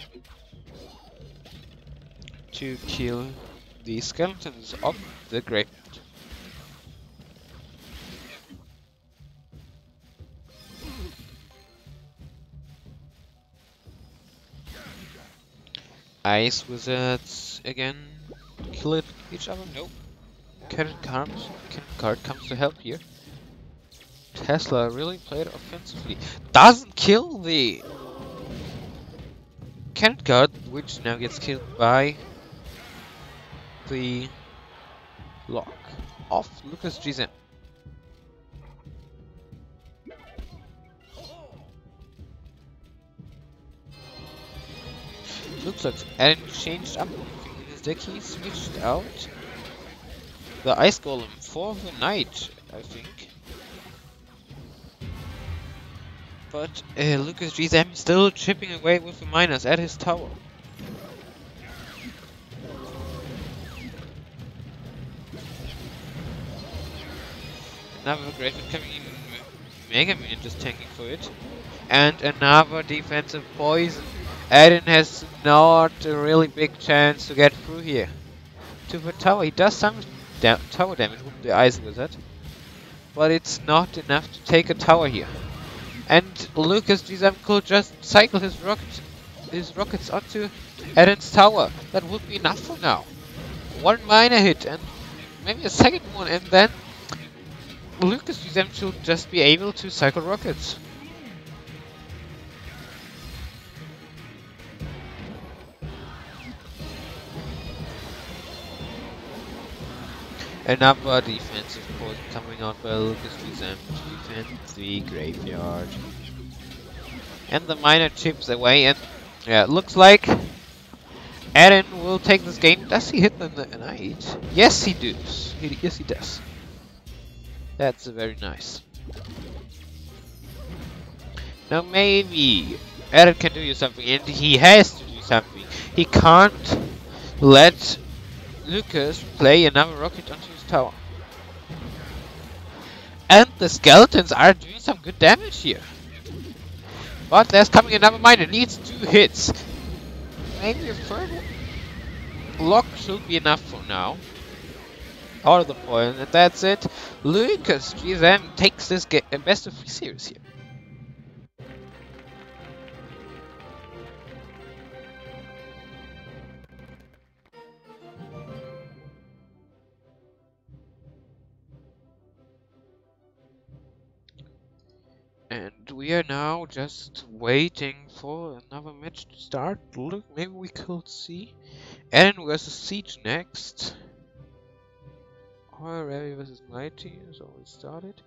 to kill the skeletons of the graveyard. Ice Wizards again kill each other? Nope. Cannon card comes to help here. Tesla really played offensively. Doesn't kill the Cannon card, which now gets killed by the lock of Lucas GSM. Looks like Eren changed up in his deck. He switched out the Ice Golem for the Knight, I think. But Lucas GSM is still chipping away with the miners at his tower. Another Graveyard coming in, Mega Man just tanking for it. And another defensive poison. Eren has not a really big chance to get through here to the tower. He does some tower damage with the Ice Wizard, but it's not enough to take a tower here. And Lucas GSM could just cycle his rockets onto Eren's tower. That would be enough for now. One miner hit and maybe a second one, and then Lucas GSM should just be able to cycle rockets. Another defensive poison coming out by Lucas GSM to defend the graveyard. And the miner chips away, and yeah, it looks like Eren will take this game. Does he hit the Knight? Yes, he does. Yes, he does. That's very nice. Now maybe Eren can do something, and he has to do something. He can't let Lucas play another rocket onto his tower. And the skeletons are doing some good damage here. But there's coming another miner, needs 2 hits. Maybe a third lock should be enough for now. Out of the point, and that's it. Lucas GSM takes this best of 3 series here. And we are now just waiting for another match to start. Look, maybe we could see Eren versus Siege next. Or Revi versus Mighty has already started.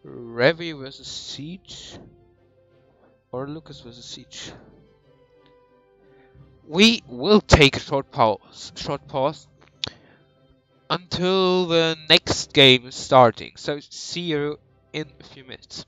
Revi versus Siege. Or Lucas versus Siege. We will take a short pause until the next game is starting. So see you in a few minutes.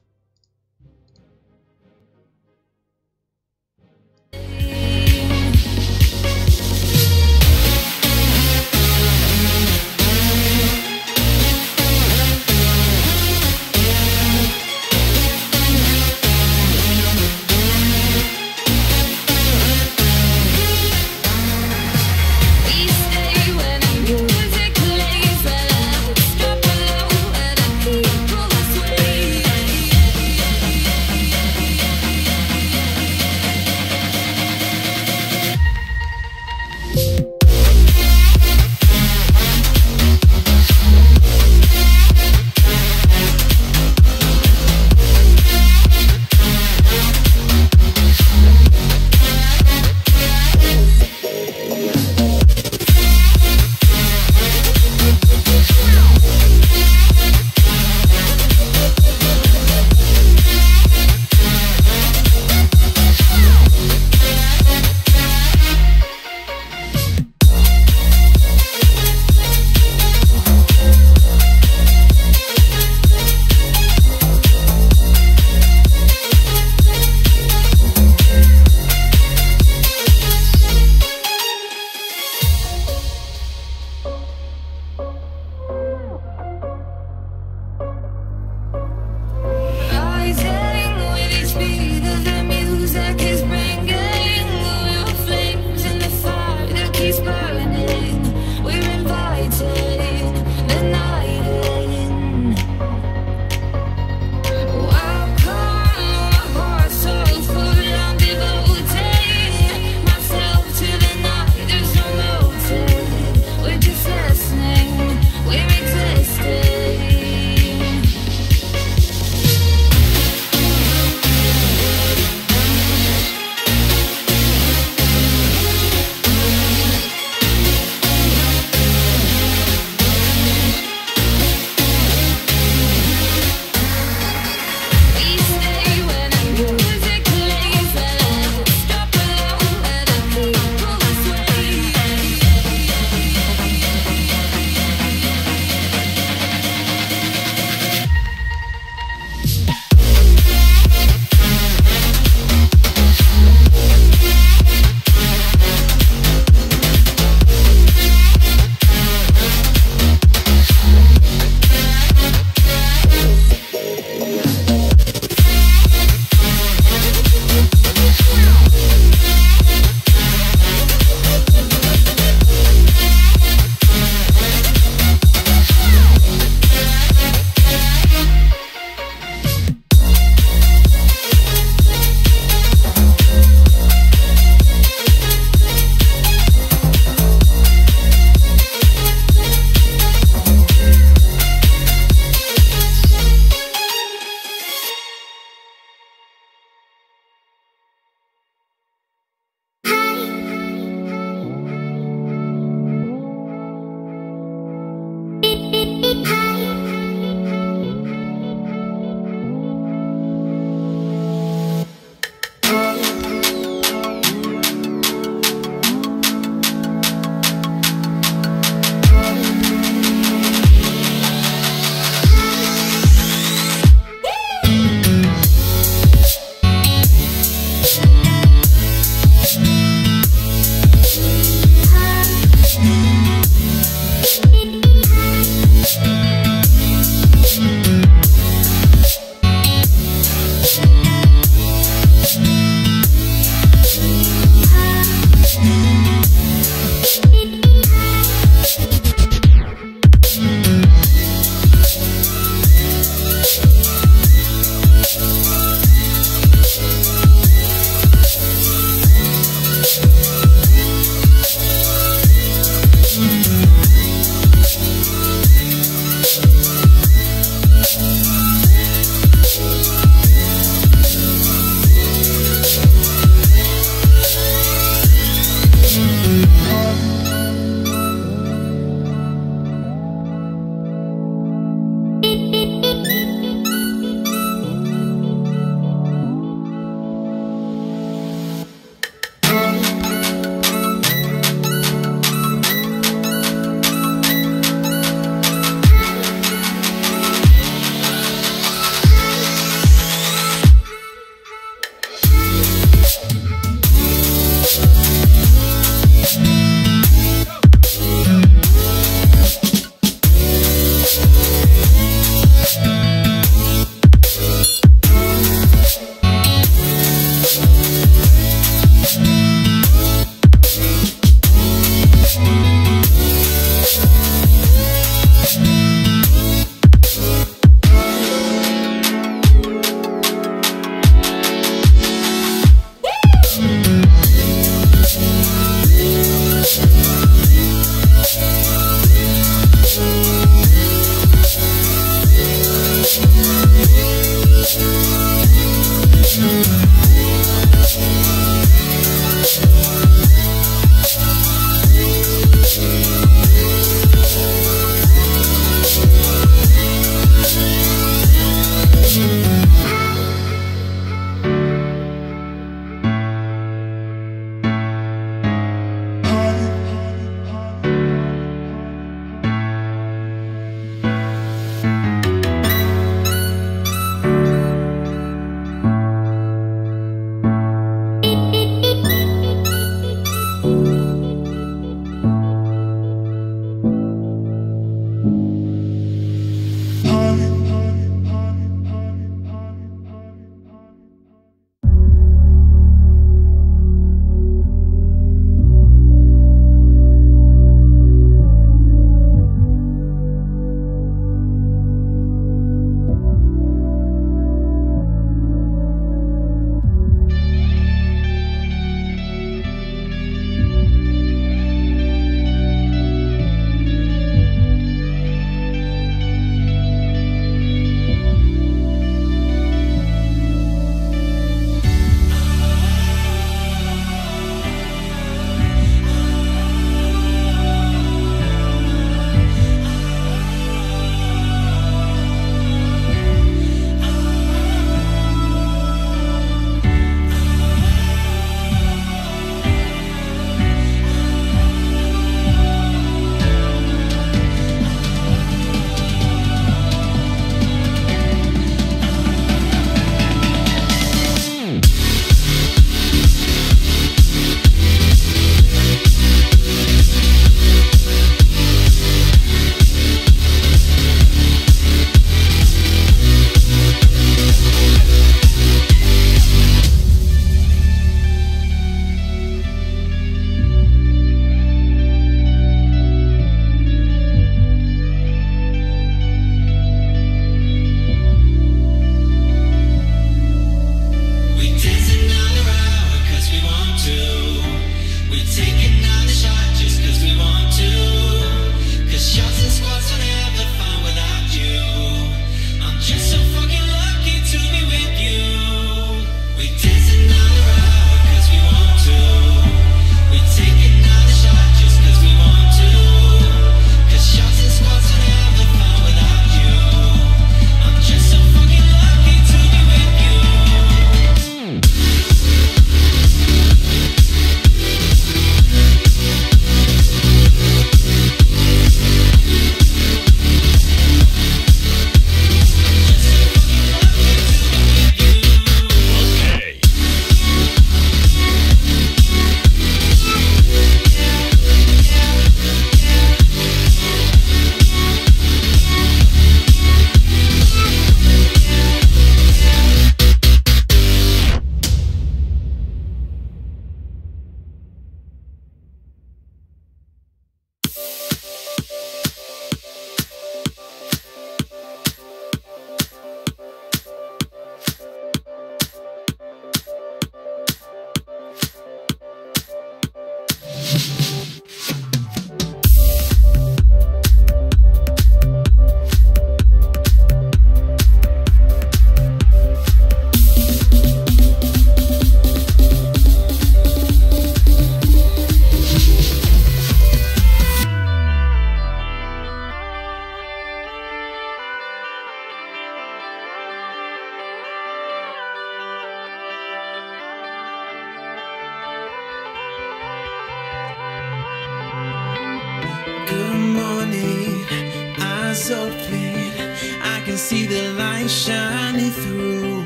blinds open, I can see the light shining through.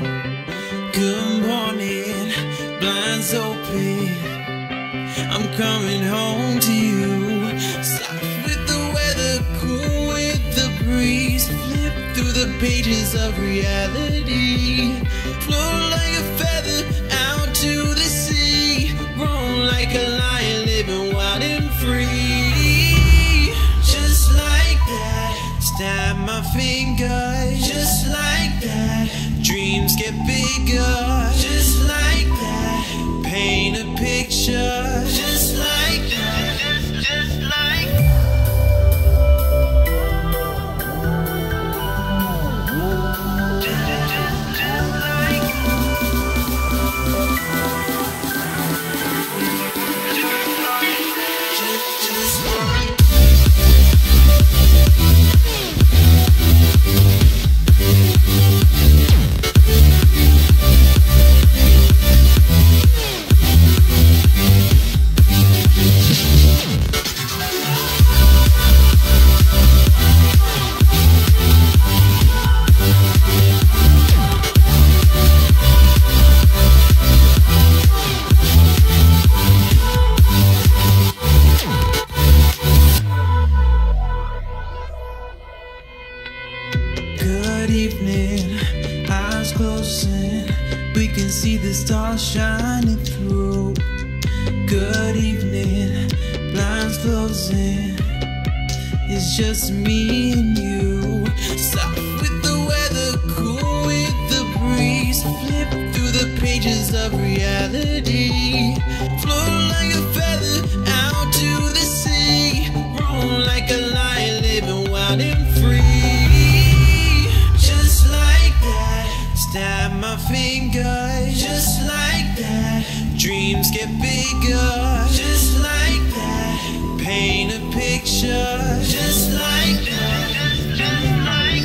Good morning, blinds open, I'm coming home to you. Soft with the weather, cool with the breeze. Flip through the pages of reality. Float like a feather out to the sea. Roam like a lion, living wild and free. Just like that, snap my fingers. Just like that, dreams get bigger. Just like that, paint a picture. Just like that, just like good evening, eyes closing, we can see the stars shining through. Good evening, blinds closing, it's just me and you. Soft with the weather, cool with the breeze. Flip through the pages of reality. Float like a feather out to the sea. Roam like a lion, living wild and free. Just like that, snap my fingers. Just like that, dreams get bigger. Just like that, paint a picture. Just like that, just like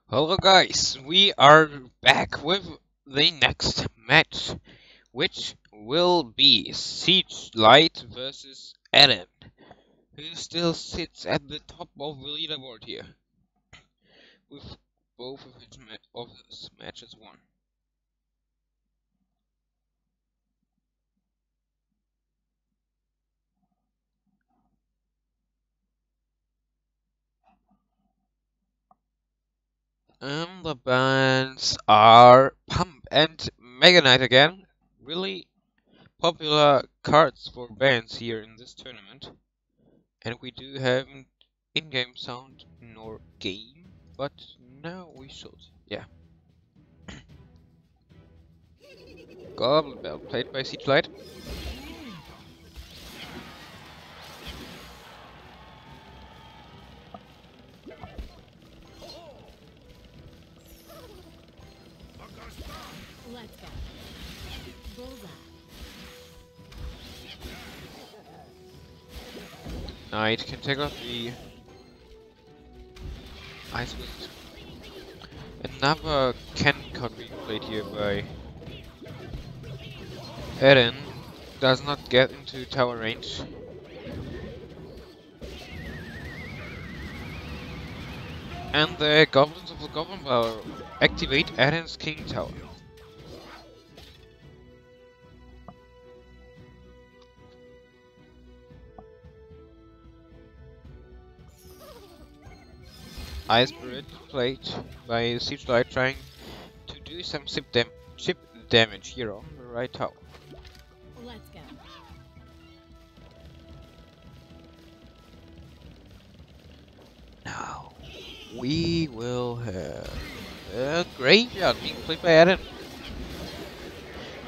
Hello guys, we are back with the next match, which will be Siege Light versus Eren, who still sits at the top of the leaderboard here, with both of his matches won. The bands are Pump and Mega Knight again. Really popular cards for bands here in this tournament. And we do have an in-game sound nor game, but now we should. Yeah. Goblin Bell, played by Siege Light. Let's go. Bullseye. Knight can take off the Ice Wizard. Another cannon card being played here by Eren. Does not get into tower range. And the Goblins of the Goblin Power activate Eren's King Tower. Ice Spirit played by Siege Light, trying to do some chip damage here on the right tower. Let's go. Now we will have a Graveyard being played by Eren.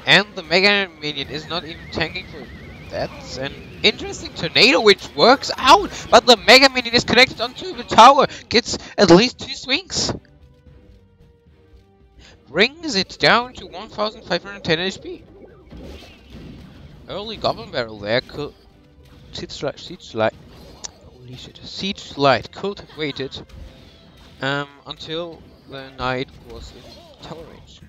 And the Mega Minion is not even tanking for it. That's an interesting tornado which works out, but the Mega Minion is connected onto the tower, gets at least 2 swings. Brings it down to 1510 HP. Early Goblin Barrel there could... Siege Light... Holy shit. Siege Light could have waited until the Knight was in tower range.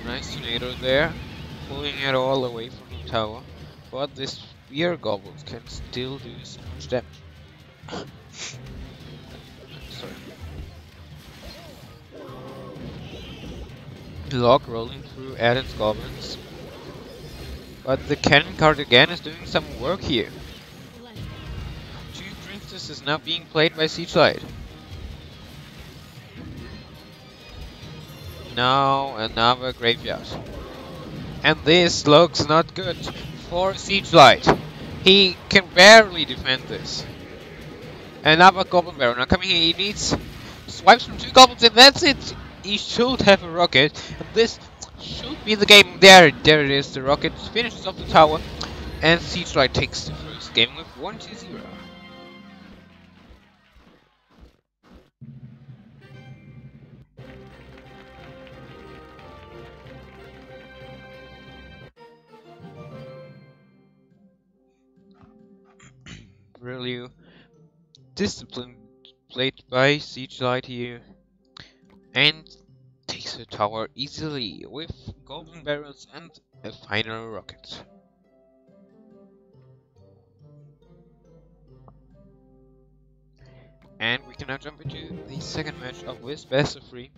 Nice tornado there, pulling it all away from the tower, but this spear goblins can still do so much damage. Sorry. Log rolling through Eren's goblins, but the cannon card again is doing some work here. Let's go. 2 princesses now being played by Siege Light. Now another graveyard. And this looks not good for Siege Light. He can barely defend this. Another Goblin Baron now coming here. He needs swipes from 2 goblins and that's it. He should have a rocket. And this should be the game. There it is. The rocket finishes off the tower. And Siege Light takes the first game with 1-0. Really disciplined played by Siege Light here, and takes the tower easily with Goblin Barrels and a final rocket. And we can now jump into the second match of this best of 3.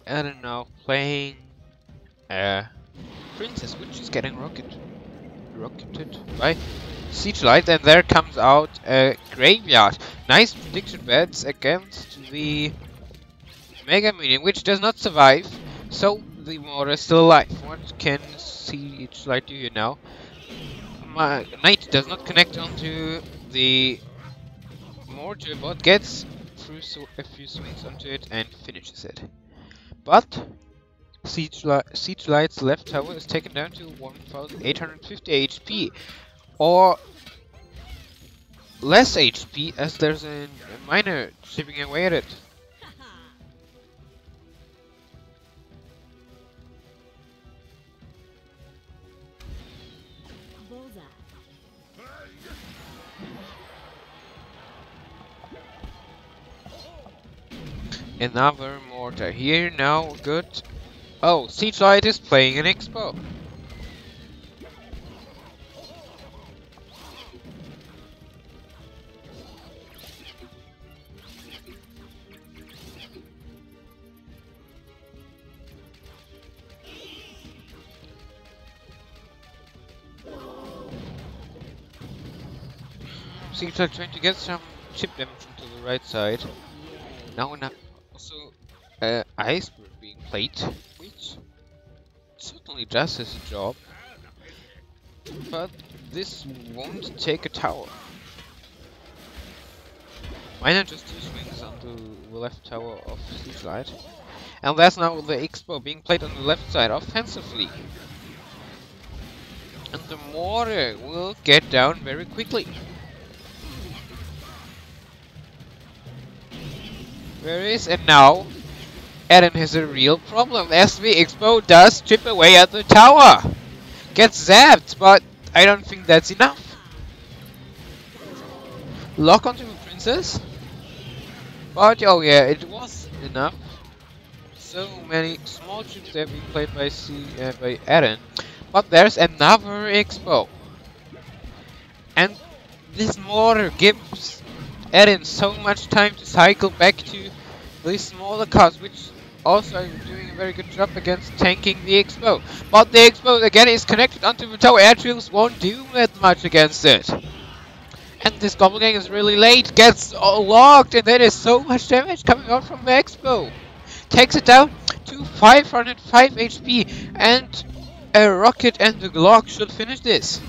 Eren now playing Princess, which is getting rocketed by Siege Light, and there comes out a Graveyard. Nice prediction bets against the Mega Minion, which does not survive, so the mortar is still alive. What can Siege Light do here now? My Knight does not connect onto the mortar, but gets through a few swings onto it and finishes it. But Siege Light's left tower is taken down to 1850 HP, or less HP as there's a miner chipping away at it. Bullseye. Another mortar here now, good. Oh, Siege Light is playing an Expo. Siege Light trying to get some chip damage into the right side. Now also Iceberg being played, which certainly does his job, but this won't take a tower. Miner just 2 swings onto the left tower of Siege Light, and that's now the Expo being played on the left side offensively. And the mortar will get down very quickly. There is, and now Eren has a real problem as the Expo does chip away at the tower. Gets zapped, but I don't think that's enough. Lock onto the princess. But oh yeah, it was enough. So many small chips there being played by by Eren. But there's another Expo. And this mortar gives Eren so much time to cycle back to the smaller cards, which also are doing a very good job against tanking the Expo. But the Expo again is connected onto the tower. Atrials won't do that much against it. And this Gobblegang is really late, gets locked, and there is so much damage coming out from the Expo. Takes it down to 505 HP, and a rocket and the Glock should finish this.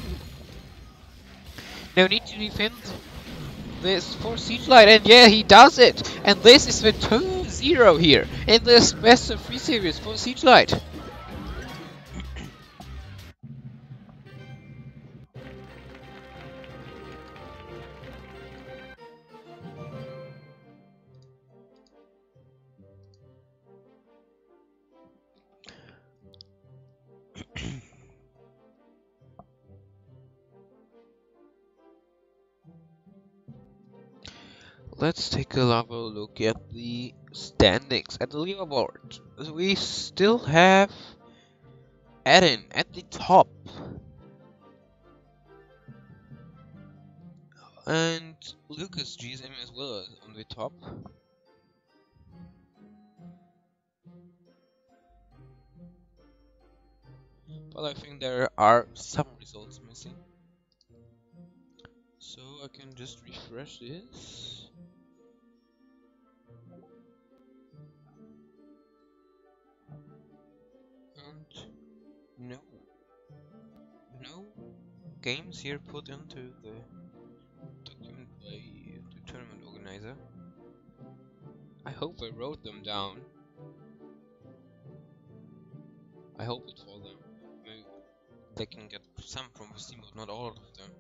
No need to defend this for Siege Light, and yeah, he does it. And this is the 2-0 here in this best of 3 series for Siege Light. Let's take a look at the standings at the leaderboard. We still have Eren at the top, and Lucas GSM as well on the top. But I think there are some results missing, so I can just refresh this. No games here put into the document by the tournament organizer. I hope I wrote them down. I hope it for them. Maybe they can get some from the Steam, but not all of them.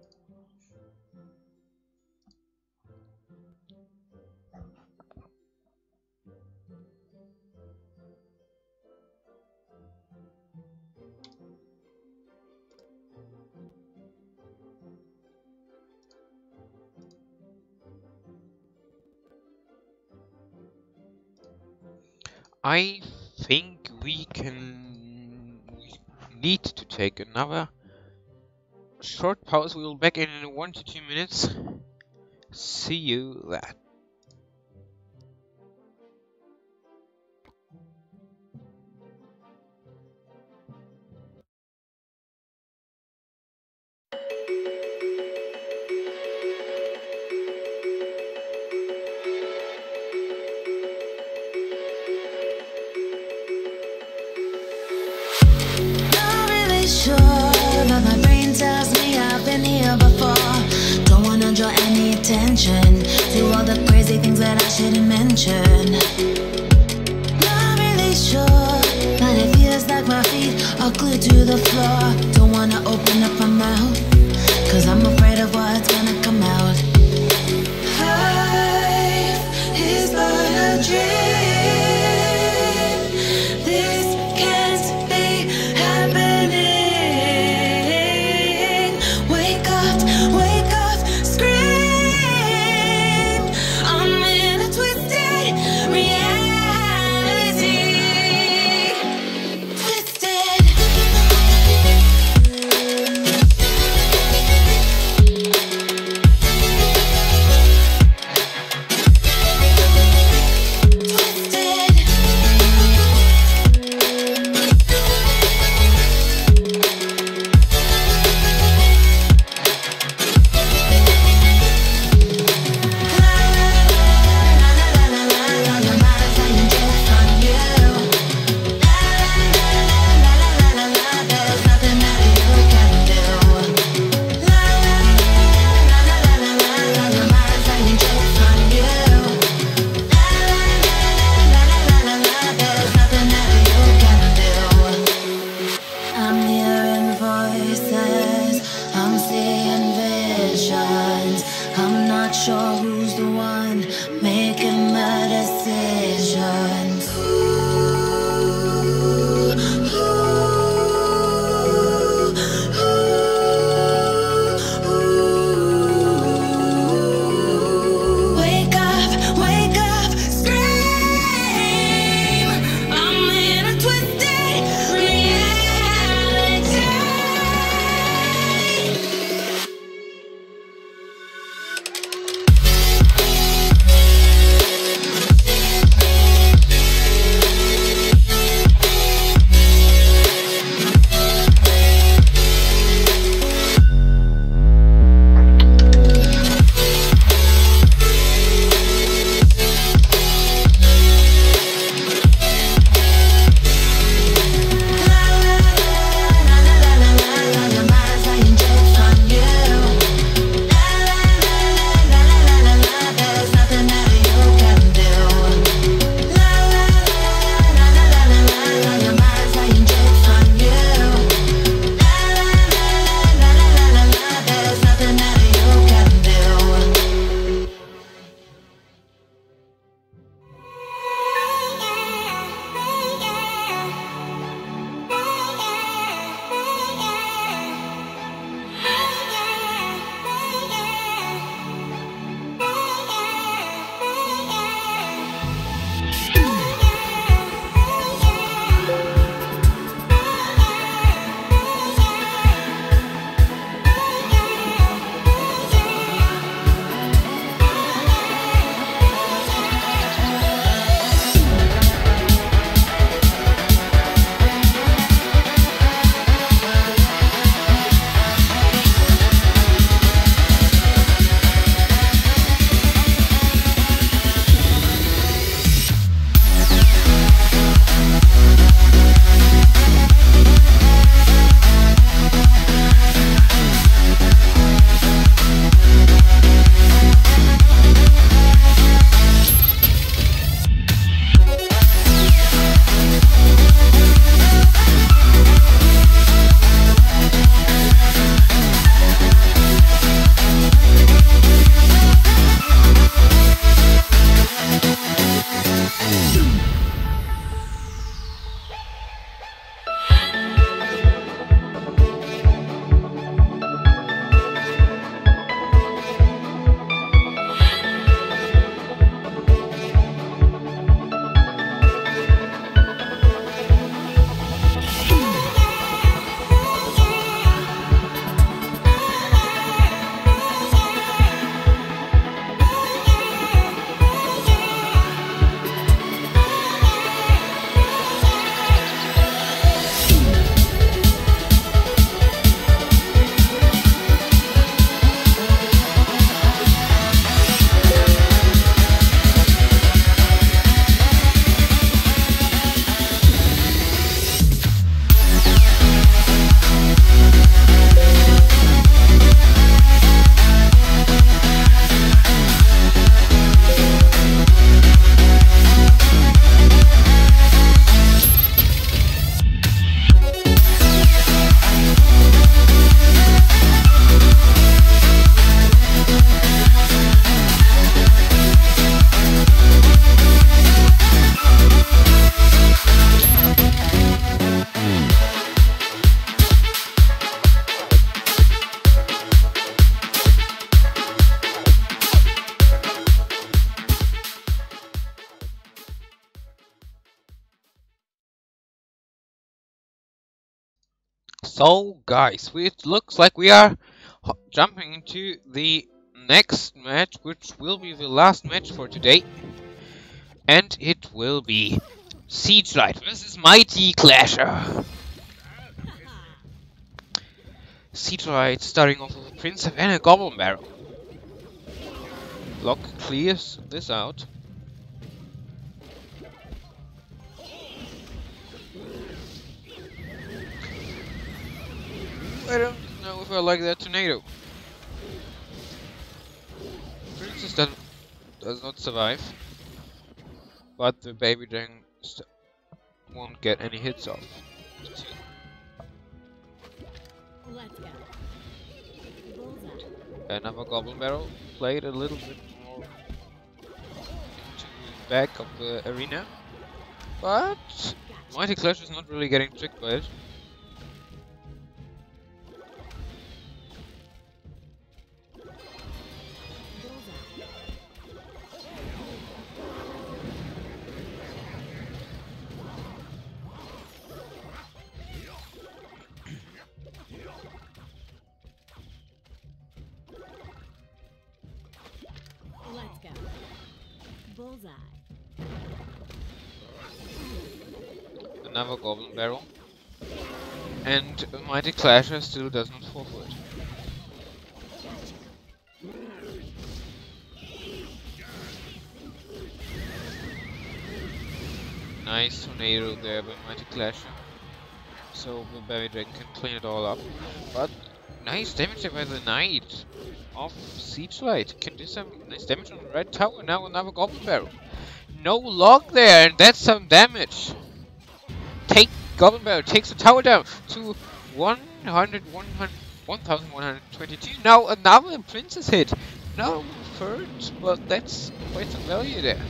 I think we need to take another short pause. We will be back in 1 to 2 minutes. See you then. To all the crazy things that I shouldn't mention. Not really sure, but it feels like my feet are glued to the floor. Don't wanna open up my mouth, cause I'm afraid of what's gonna come out. So, guys, it looks like we are jumping into the next match, which will be the last match for today. And it will be Siegelight versus Mighty Clasher. Siegelight starting off with a Prince and a Goblin Barrel. Lock clears this out. I don't know if I like that tornado. Princess does not survive, but the baby dragon won't get any hits off. Let's go. Bullseye. Another Goblin Barrel played a little bit more into the back of the arena, but Mighty Clash is not really getting tricked by it. Let's go. Bullseye. Another Goblin Barrel, and Mighty Clasher still does not fall for it. Nice tornado there by Mighty Clasher, so the Baby Dragon can clean it all up. But nice damage there by the Knight of Siegelight. Can do some nice damage on the right tower. Now another Goblin Barrel. No lock there, and that's some damage. Goblin Barrel takes the tower down to 1122. Now another Princess hit. No third, but that's quite some value there.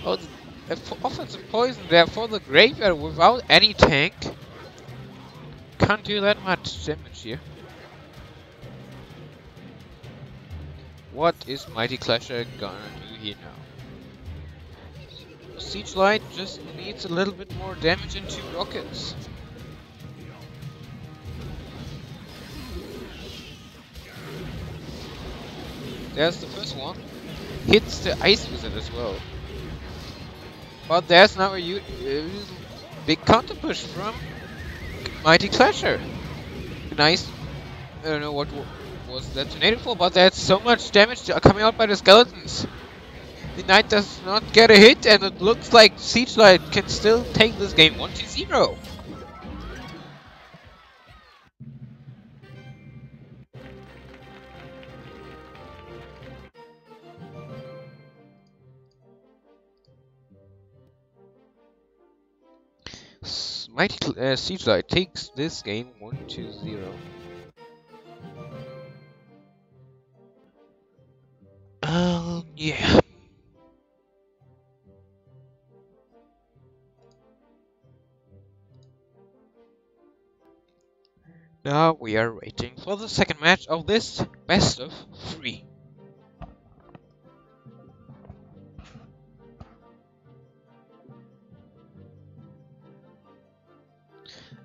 Oh, the offensive poison there for the graveyard without any tank. Can't do that much damage here. What is Mighty Clasher gonna do here now? Siegelight just needs a little bit more damage and 2 rockets. There's the first one. Hits the Ice Wizard as well. But there's now a big counter push from Mighty Clasher. Nice. I don't know what was that tornado for, but there's so much damage coming out by the skeletons. The Knight does not get a hit, and it looks like Siegelight can still take this game 1-0. Mighty Siegelight takes this game 1-0. Yeah. Now we are waiting for the second match of this best of 3.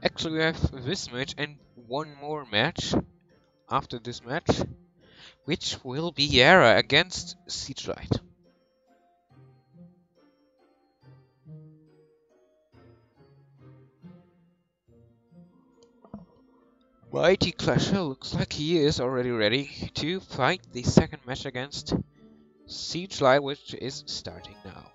Actually, we have this match and one more match after this match, which will be Yara against Siegelight. Mighty Clasher looks like he is already ready to fight the second match against Siegelight, which is starting now.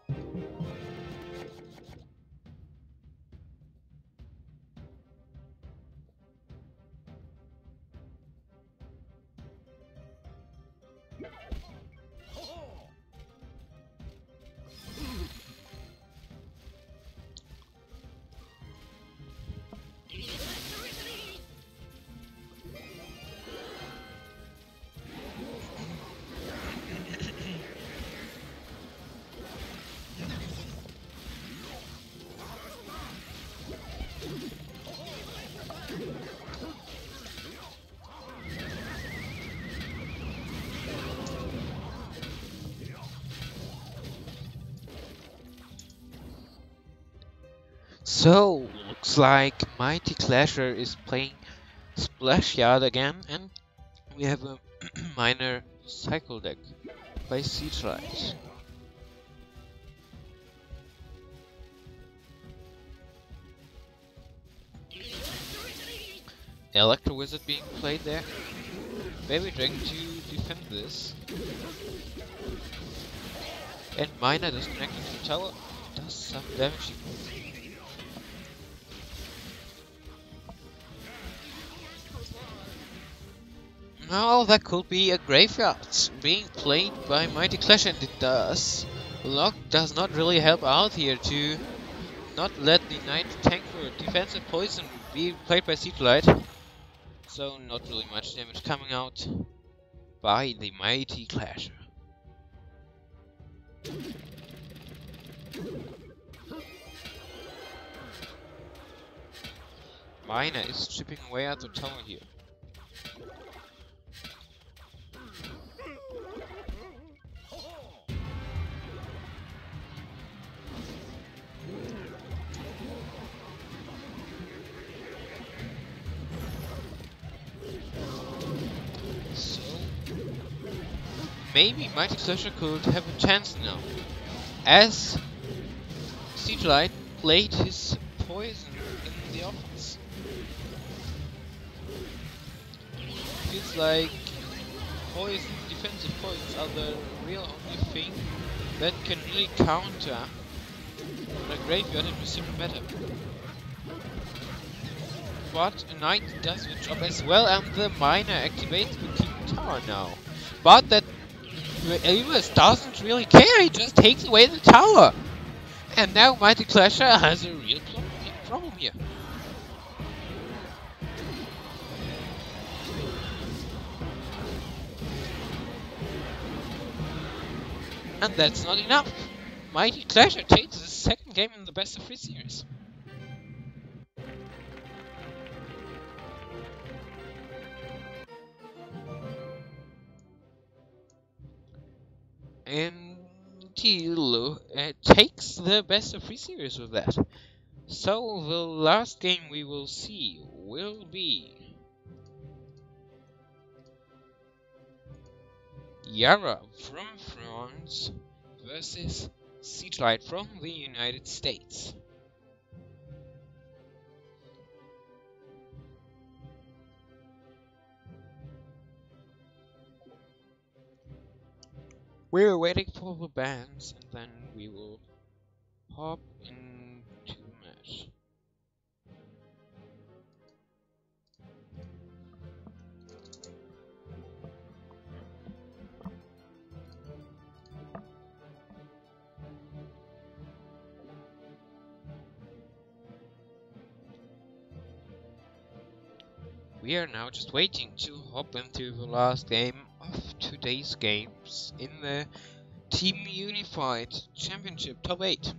So, looks like Mighty Clasher is playing Splash Yard again, and we have a minor cycle deck by Seedlight. Electro Wizard being played there. Baby Dragon to defend this. And Miner disconnected to the tower. Does some damage. Now that could be a graveyard being played by Mighty Clash, and it does. Lock does not really help out here to not let the Knight tank for defensive poison be played by Seedlight. So not really much damage coming out by the Mighty Clasher. Miner is chipping away at the tower here. Maybe Mighty Clasher could have a chance now, as Seedlight played his poison in the offense. Feels like poison, defensive poisons are the real only thing that can really counter the graveyard in receiver meta. But a Knight does the job as well, and the Miner activates the King Tower now. But that Elias doesn't really care, he just takes away the tower. And now Mighty Clasher has a real problem here. And that's not enough. Mighty Clasher takes the second game in the best of 3 series. And he takes the best of 3 series with that. So the last game we will see will be Yara from France versus Seedlight from the United States. We're waiting for the bands, and then we will hop into the match. We are now just waiting to hop into the last game of today's games in the Team Unified Championship Top 8.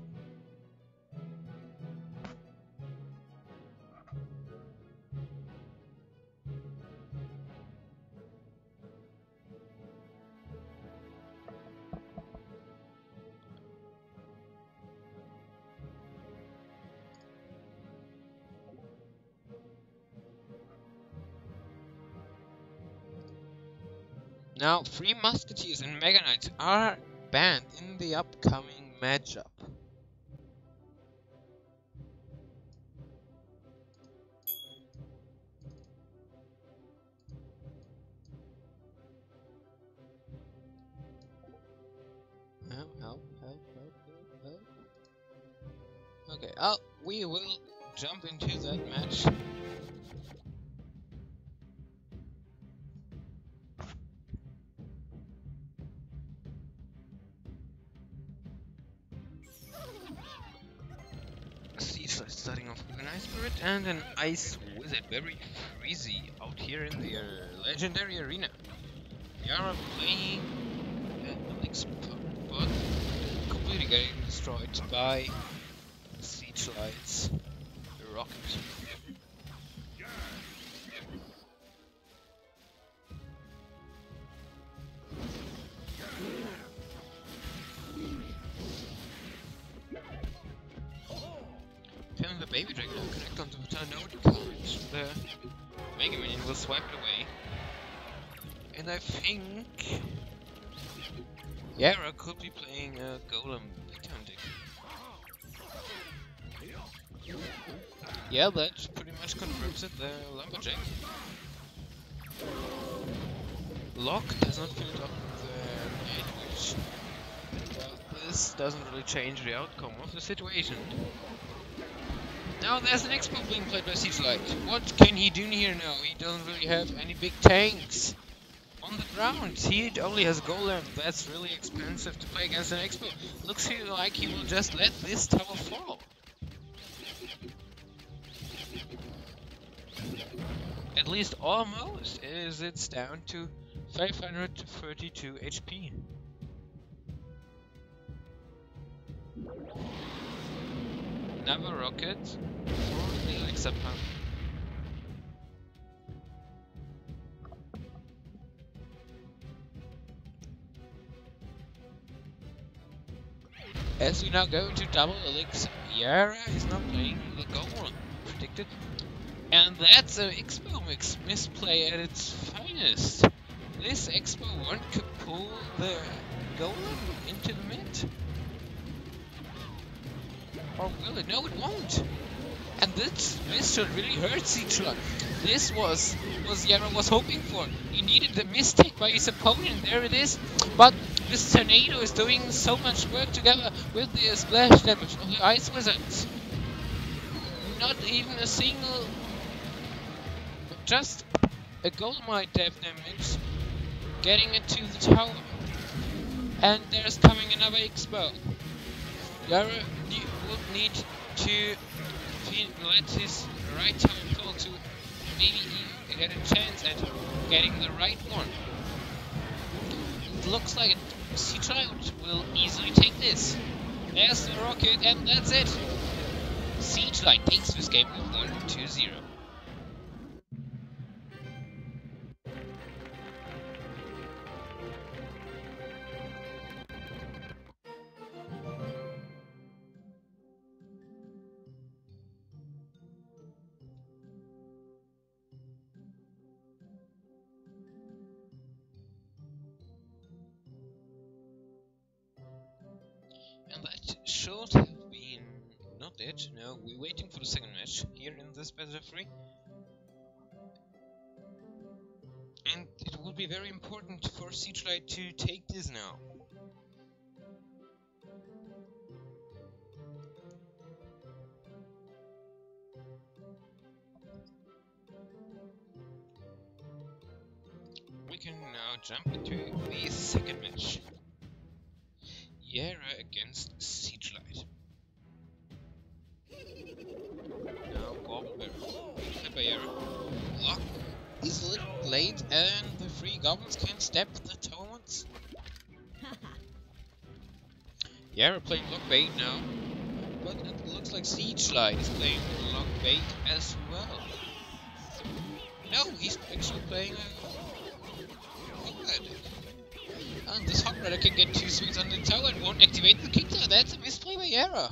Now, Three Musketeers and Mega Knights are banned in the upcoming matchup. Help. Okay, we will jump into that match. Starting off with an Ice Spirit and an Ice Wizard, very freezy out here in the legendary arena. Yara playing Alex Power, but completely getting destroyed by Seedlight's rocket. Killing the Baby Dragon will connect onto the turn. No, it can't. The Mega Minion will swipe it away. And I think Yara could be playing a Golem big time deck. Yeah, that pretty much confirms it, the Lumberjack. Lock does not fill it up with the Night Witch. But this doesn't really change the outcome of the situation. Now there's an Expo being played by Siegelight. What can he do here now? He doesn't really have any big tanks on the ground. He only has Golem. That's really expensive to play against an Expo. Looks here like he will just let this tower fall. At least almost, as it's down to 532 HP. Another rocket for the Elixir pump. As we now go into double Elixir, Yara is now playing the Golem, predicted. And that's an Expo mix misplay at its finest. This Expo 1 could pull the Golem into the mid. Or will it? No, it won't. And this should really hurt Siegelight. This was Yara was hoping for. He needed the mistake by his opponent. There it is. But this Tornado is doing so much work together with the splash damage of the Ice Wizards. Not even a single, just a Golemite death damage getting it to the tower. And there's coming another Expo. Yara would need to let his right tower fall to maybe even get a chance at getting the right one. It looks like Siegelight will easily take this. There's the rocket, and that's it. Siegelight takes this game with 1-2-0. And that should have been not it. No, we're waiting for the second match here in this best of 3. And it would be very important for Siegelight to take this now. We can now jump into the second match. Yara against Siegelight. Now Gobbleberry. Pepper Yara. Lock is a little late and the 3 goblins can step the taunts. Yara playing Lock Bait now. But it looks like Siegelight is playing Lock Bait as well. No, he's actually playing a Hogrider. And this Hogrider can get 2 swings on the tower and won't activate the kicker. That's a misplay by Yara.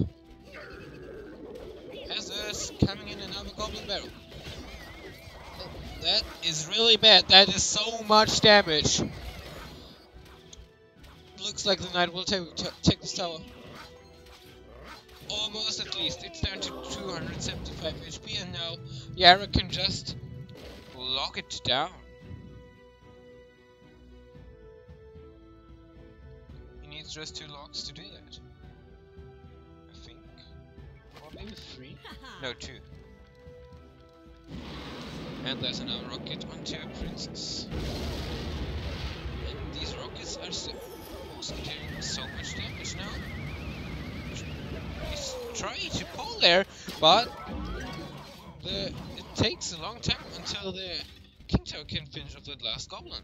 As there's coming in another Goblin Barrel. That is really bad. That is so much damage. Looks like the Knight will take this tower. Almost at least. It's down to 275 HP and now Yara can just lock it down. Needs just 2 locks to do that. I think. Or maybe 3? No, 2. And there's another rocket onto a princess. And these rockets are also doing so much damage now. He's trying to pull there, but it takes a long time until the King Tower can finish off that last goblin.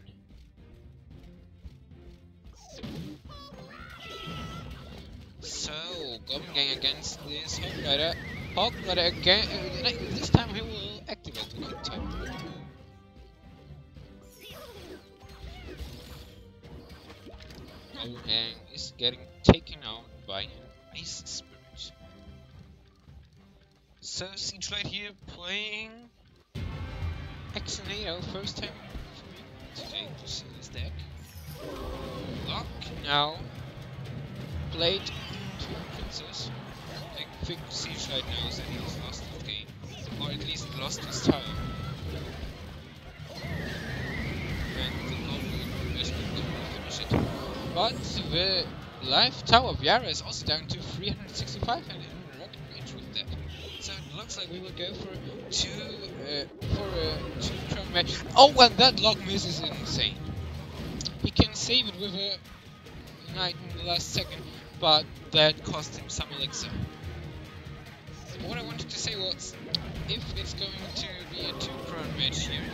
So, Goblin Gang against this Hogrider. Hogrider again. This time he will activate the King Tower. Goblin Gang is getting taken out by an Ice Spirit. So Siege Light here playing Exonado, first time for me today to see this deck. Lock now. Played two Princess. I think Siege Light knows that he has lost the game, or at least lost his tower. And the global investment will finish it. But the live tower of Yara is also down to 365 and in rocket range with that. So it looks like we will go for a two-turn match. Oh, well, that lock miss is insane. He can save it with a knight in the last second, but that cost him some elixir. What I wanted to say was, if it's going to be a two-turn match here,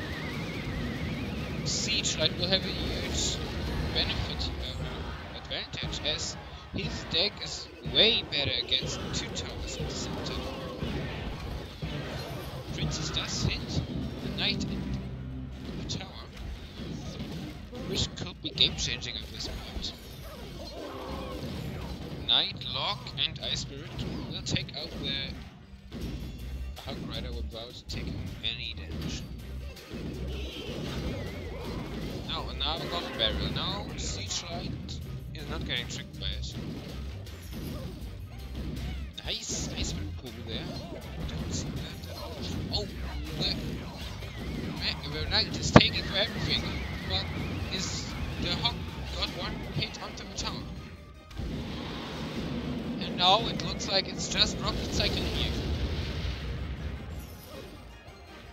Siege Light will have a huge advantage, as his deck is way better against two towers at the same time. Princess does hit the knight and the tower, which could be game changing at this point. Knight, Lock, and Ice Spirit will take out the Hug Rider without taking any damage. Now another Goblin Barrel. Now Siege Light is not getting tricked by it. Nice Spirit pull there. Don't see that at all. Oh, the Knight is taking for everything, but the Hawk got one hit onto the tower. And now it looks like it's just Rocket Cycle here.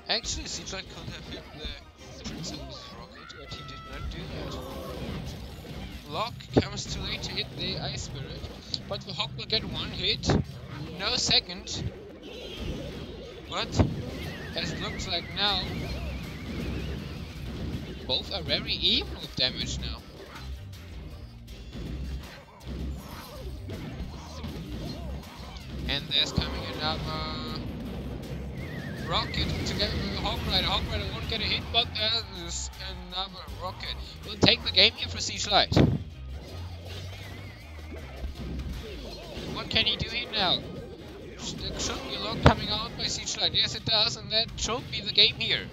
Actually, Siege Light could have hit the Princess Rocket, but he did not do that. Lock comes too late to hit the Ice Spirit, but the Hawk will get one hit, no second. But as it looks like now, both are very even with damage now. And there's coming another Rocket together with the Hawk Rider. Hawk Rider won't get a hit, but there's another Rocket. We'll take the game here for Siege Light. What can he do here now? There should be a Lock coming out by Siege Light. Yes, it does, and that should be the game here.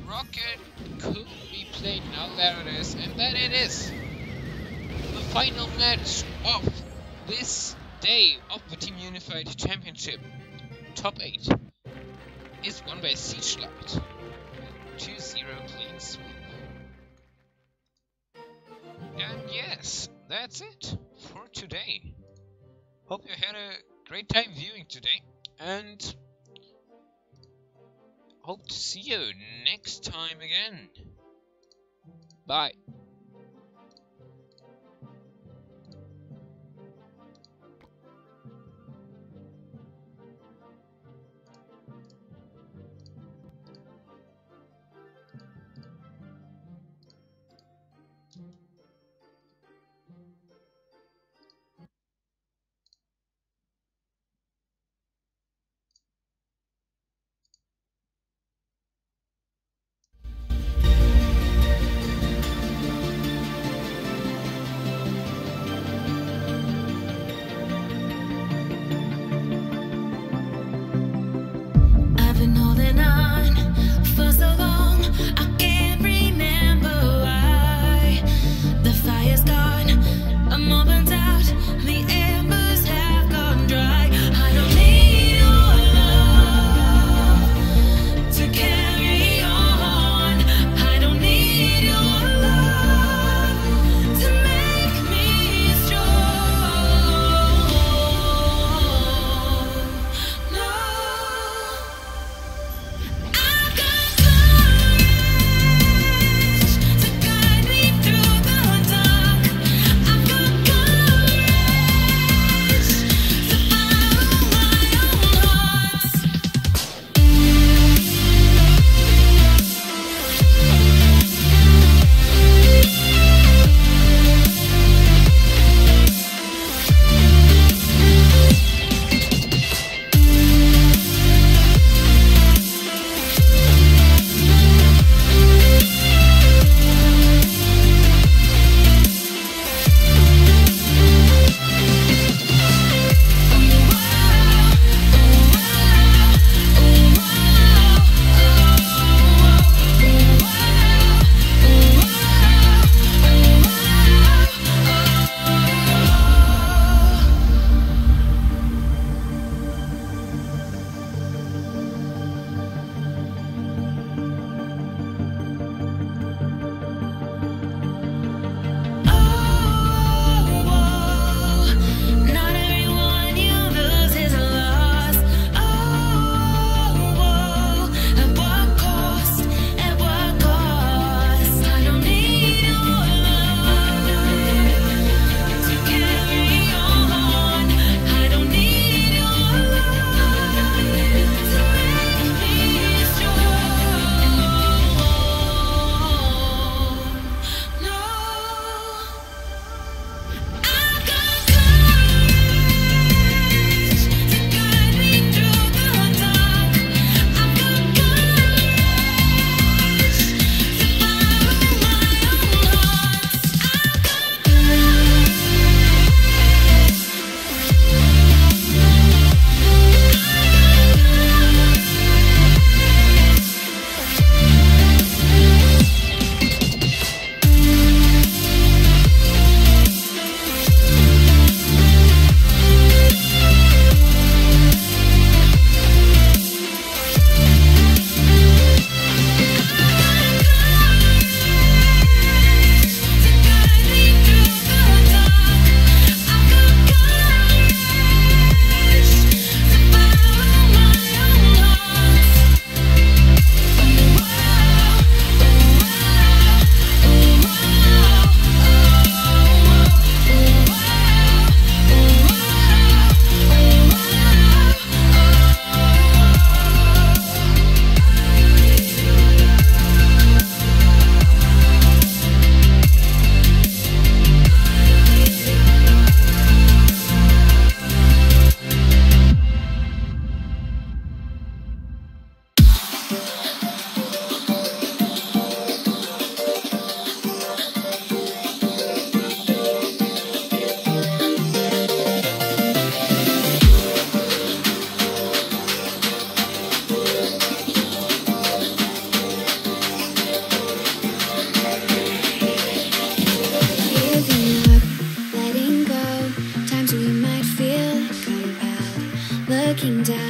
Rocket could be played now. There it is, and then it is. The final match of this day of the Team Unified Championship. Top 8 is won by Siege Light. 2-0 clean sweep. And yes, that's it for today. Hope you had a great time viewing today, and hope to see you next time again. Bye.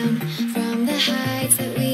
down from the heights that we